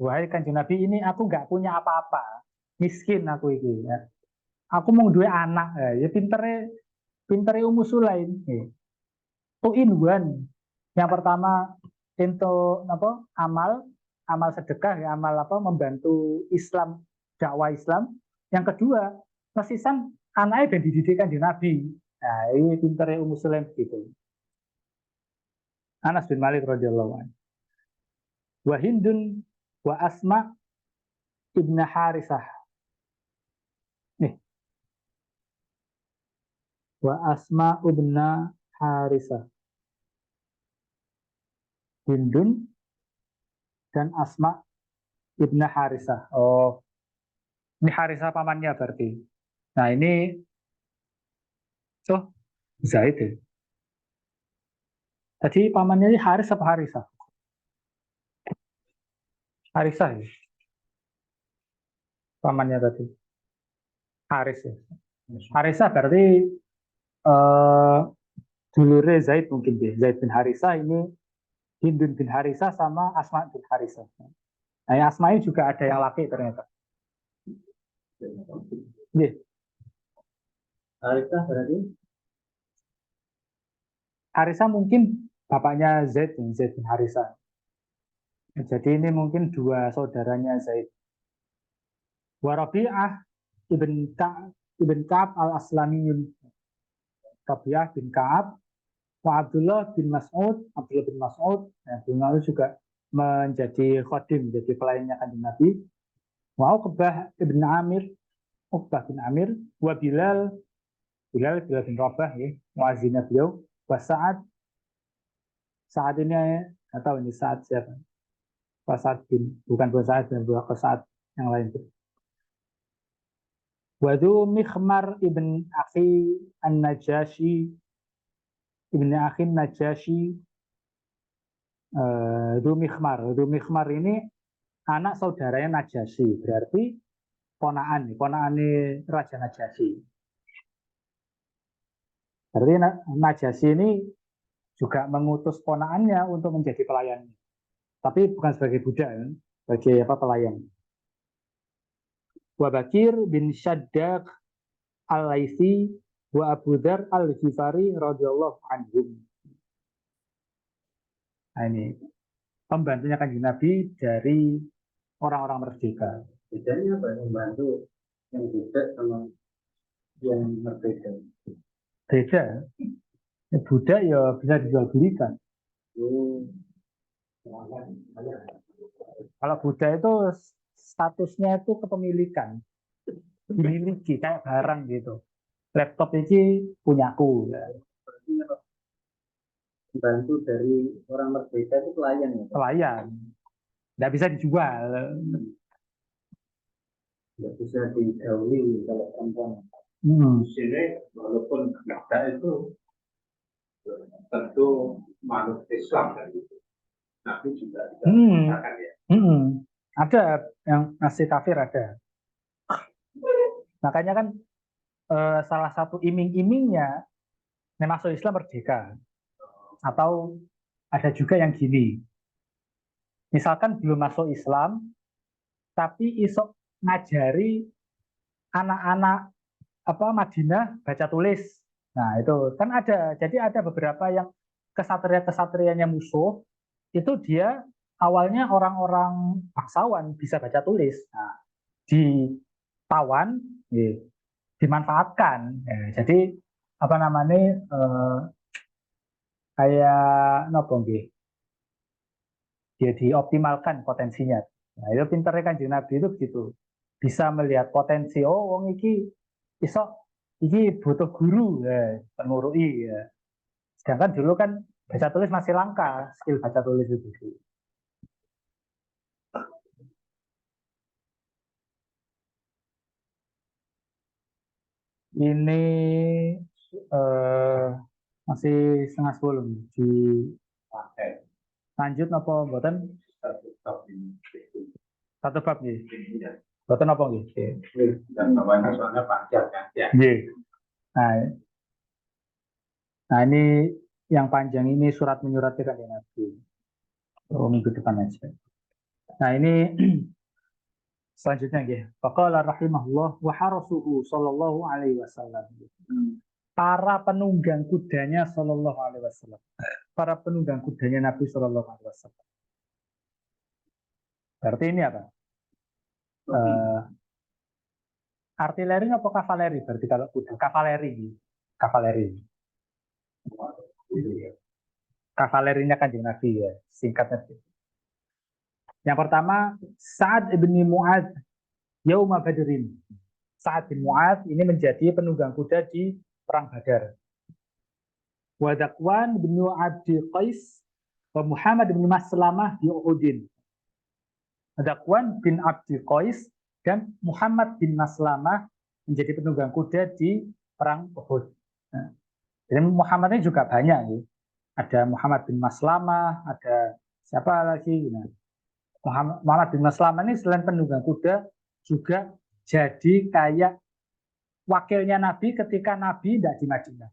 wahai Kanjeng Nabi, ini aku nggak punya apa-apa, miskin aku ini. Ya. Aku mau dua anak, ya pintere pintere Ummu Sulaim. Ya. Two in one. Yang pertama untuk apa? Amal sedekah, ya, amal apa? Membantu Islam, dakwah Islam. Yang kedua, mesisan anaknya dan dididikan di Nabi. Nah, ini pintere Ummu Sulaim gitu. Anas bin Malik radhiyallahu anhu. Wa Hindun wa Asma ibn Harisah. Nih, wa Asma ibn Harisah. Hindun dan Asma ibn Harisah. Oh, ini Harisah pamannya berarti. Nah, ini Zaid ya. Tadi pamannya ini Haris apa Harisah? Harisah ya. Pamannya tadi. Haris ya. Harisah berarti eh dulure Zaid mungkin deh. Zaid bin Harisah ini Hindun bin Harisah sama Asma bin Harisah. Nah, yang Asma ini juga ada yang laki ternyata. Nih, Harisah berarti Harisah mungkin bapaknya Zaid bin Harisah. Jadi ini mungkin dua saudaranya Zaid. Wa Rabi'ah ibn Ka'ab al-Aslamiyun. Rabi'ah bin Ka'ab wa Abdullah bin Mas'ud, nah, beliau juga menjadi khodim, menjadi pelayannya Kanjeng Nabi. Wa Uqbah bin Amir, wa Bilal bin Rabah ya, muazzinnya beliau, wa Sa'ad ini atau ini Sa'ad siapa? Pak Sa'ad bukan Pak Sa'ad dan dua Sa'ad yang lain. Wadu Mikhmar ibn Akhi An-Najashi ibn Akhi Najashi Dumikhmar ini anak saudaranya Najasyi, berarti ponaan Raja Najasyi. Berarti Najasyi ini juga mengutus ponaannya untuk menjadi pelayan, tapi bukan sebagai budak, ya, sebagai apa pelayan. Wa Bakir bin Shaddaq al-Laitsi wa Abu Dzar al-Ghifari radhiyallahu anhum. Nah, ini pembantunya Kanjeng Nabi dari orang-orang merdeka. bedanya apa yang membantu yang budak sama yang merdeka? Beda. Budak ya bisa dijual belikan. Kalau budak itu statusnya itu kepemilikan, dimiliki kayak barang gitu. Laptop ini punyaku. Ya. Bantu dari orang merdeka itu pelayan ya? Pelayan, nggak bisa dijual. Nggak bisa dijauhi kalau perempuan. Di sini walaupun ada itu tentu manut Islam kan itu. Nabi juga tidak mengatakan ya. Ada yang ngasih kafir ada. Makanya kan salah satu iming-imingnya masuk Islam merdeka. Atau ada juga yang gini. Misalkan belum masuk Islam, tapi isok ngajari anak-anak apa Madinah baca tulis. Nah, itu kan ada. Jadi ada beberapa yang kesatria-kesatrianya musuh itu dia awalnya orang-orang bangsawan bisa baca tulis. Nah, ditawan, dimanfaatkan. Ya, jadi apa namanya kayak nopo nggih. Dia dioptimalkan potensinya. Nah, itu pinternya Kanjeng Nabi itu begitu. Bisa melihat potensi, oh wong iki iso iki butuh guru ya, penurui ya. Sedangkan dulu kan baca tulis masih langka, skill baca tulis itu. Ini masih setengah 10 di pakai Lanjut napa mboten? satu bab ini. Satu bab nggih. Ya. Mboten napa nggih? Dan bawahnya soalnya panjang kan. Ya. Nggih. Nah, ini yang panjang ini surat menyurati kanjeng Nabi. Oh, minggu depan aja. Nah, ini selanjutnya nggih. Faqala rahimahullah wa harasuhu sallallahu alaihi wasallam. Para penunggang kudanya sallallahu alaihi wasallam. Para penunggang kudanya Nabi sallallahu alaihi wasallam. Berarti ini apa? Artileri apa kavaleri? Berarti kalau kuda kavaleri. Kavaleri. Kavalerinya kanjeng Nabi ya, singkatnya. Yang pertama, Sa'ad bin Mu'adz Yauma Badrin. Sa'ad bin Mu'adz ini menjadi penunggang kuda di perang Badar. Wa Dzakwan bin Abdi Qais wa Muhammad bin Maslamah di Uhudin. Dzakwan bin Abdi Qais dan Muhammad bin Maslamah menjadi penunggang kuda di perang Uhud. Nah, dan Muhammad ini juga banyak ya. Ada Muhammad bin Maslamah, ada siapa lagi? Nah, Muhammad bin Maslamah ini selain penunggang kuda juga jadi kayak wakilnya Nabi ketika Nabi tidak di Madinah.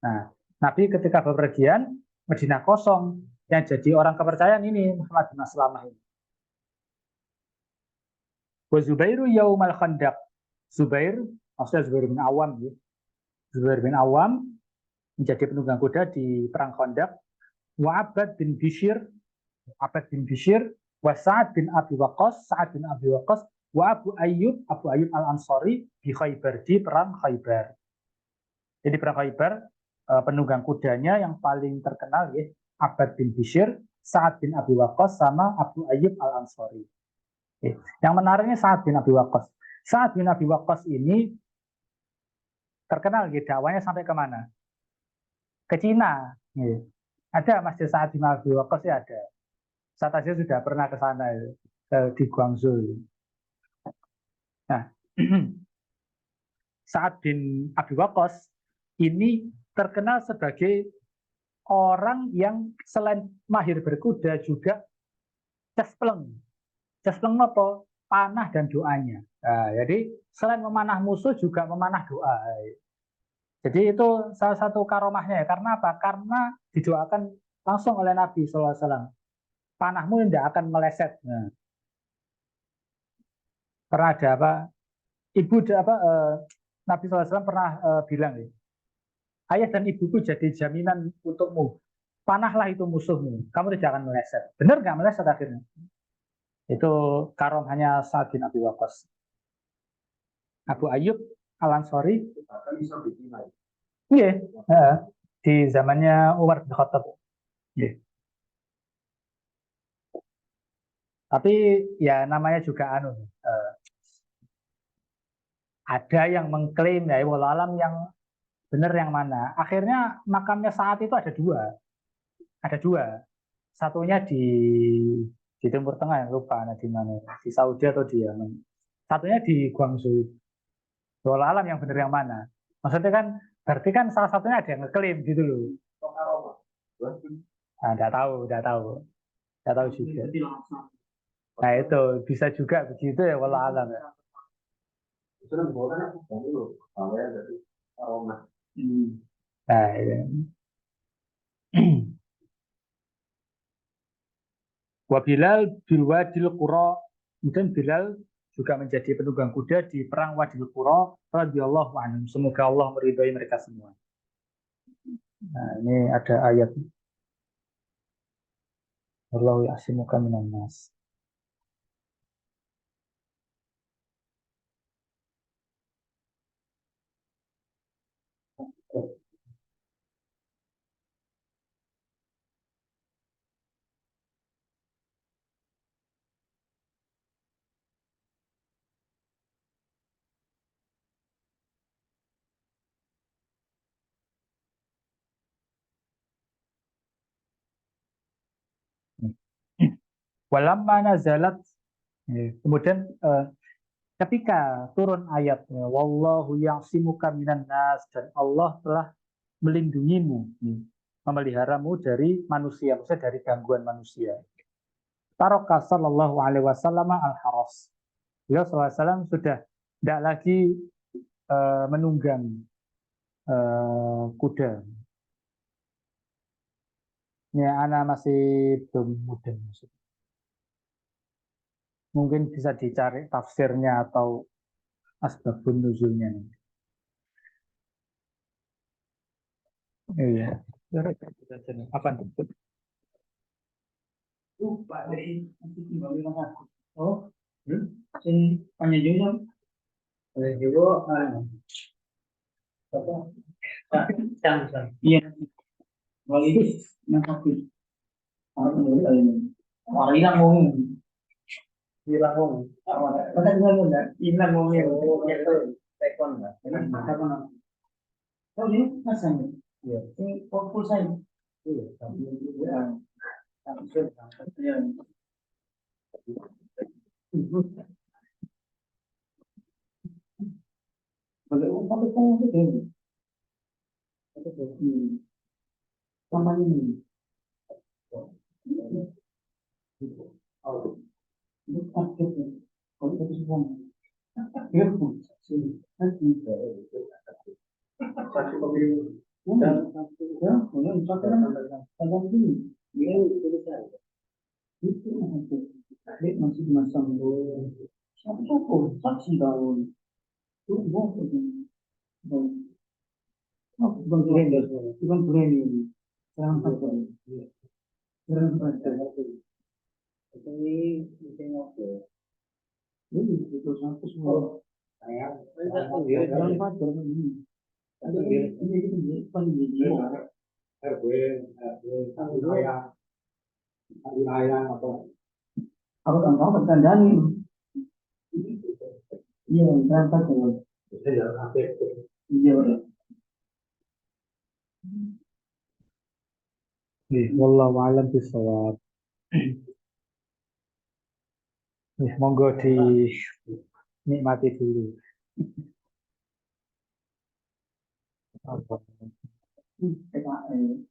Nah, Nabi ketika bepergian Madinah kosong, yang jadi orang kepercayaan ini Muhammad bin Maslamah ini. Wa Zubairu yaumal Khandaq. Zubair, maksudnya Zubair bin Awam ya. Zubair bin Awam menjadi penunggang kuda di perang Khandaq. Wa Abbad bin Bishr, wa Sa'ad bin Abi Waqqas, wa Abu Ayyub Al-Ansari di Khaybar, di perang Khaybar. Jadi perang Khaybar, penunggang kudanya yang paling terkenal ya, Abbad bin Bishr, Sa'ad bin Abi Waqqas sama Abu Ayyub Al-Ansari. Yang menariknya Sa'ad bin Abi Waqqas. Sa'ad bin Abi Waqqas ini terkenal ya, dakwanya sampai kemana? Ke Cina. Ya. Ada Masjid Sa'ad bin Abi Waqqas ya ada. Saya tadi sudah pernah ke sana di Guangzhou. Nah, Sa'ad bin Abi Waqqas ini terkenal sebagai orang yang selain mahir berkuda juga cespleng. Cespleng apa? Panah dan doanya. Nah, jadi selain memanah musuh juga memanah doa. Jadi itu salah satu karomahnya ya. Karena apa? Karena didoakan langsung oleh Nabi SAW. Panahmu tidak akan meleset. Nah, pernah ada apa? Nabi SAW pernah bilang ya, ayah dan ibuku jadi jaminan untukmu. Panahlah itu musuhmu. Kamu tidak akan meleset. Benar nggak meleset akhirnya? Itu karomahnya Sa'ad bin Abi Waqqas. Abu Ayyub Al-Ansari. Iya, di zamannya Umar bin Khattab. Iya. Tapi ya namanya juga ada yang mengklaim ya wallahu alam yang benar yang mana. Akhirnya makamnya Sa'ad itu ada dua. Satunya di Timur Tengah, yang lupa di mana, di Saudi atau di Yaman. Satunya di Guangzhou. Wallahu alam yang benar yang mana. Maksudnya kan berarti kan salah satunya ada yang ngeklaim gitu loh. Nah, enggak tahu juga. Nah itu bisa juga begitu ya wallahu alam ya. Nah, ya. Wa Bilal bil Wadil Qura, kemudian Bilal juga menjadi penunggang kuda di perang Wadil Qura radhiyallahu anhum. Semoga Allah meridhai mereka semua. Nah, ini ada ayat. Wallahu ya'simuka minan nas. Walamma nazalat, kemudian ketika turun ayatnya wallahu ya'simuka minan nas, dan Allah telah melindungimu. memeliharamu dari manusia, maksudnya dari gangguan manusia. Taraka sallallahu alaihi wasallam al-haras. Beliau SAW sudah tidak lagi menunggang kuda. Ya, anak masih belum muda. Mungkin bisa dicari tafsirnya atau asbabun nuzulnya. Iya. Apa itu? Lupa dari oh, sing panjenengan juga apa? Cang. Iya. Wali nakapit. Orang ilang ngomong. Ilang ngomong. Padahal ngomong enggak? Ilang ngomong. Ya itu tekon enggak? Tekon. Oh, ini masanya. Iya. Ini fokus saya. Iya, tapi ya. Tapi sudah. Kalau pakai kamu itu, sama ini. Oh, ini pakai kalau itu semua. Dia pun sih, nanti satu pemilu dan ya, kemudian misalkan ini, dia itu bisa. Itu masih masang siapa saksi daun itu bukan bukan keren ini serang saja serang saja ini apa ini itu satu semua saya serang saja ini ini pendidikan wilayah atau apa tahu berkandang iya serang saja iya. Wallahu a'lam bishawab. Monggo dinikmati dulu. PKL.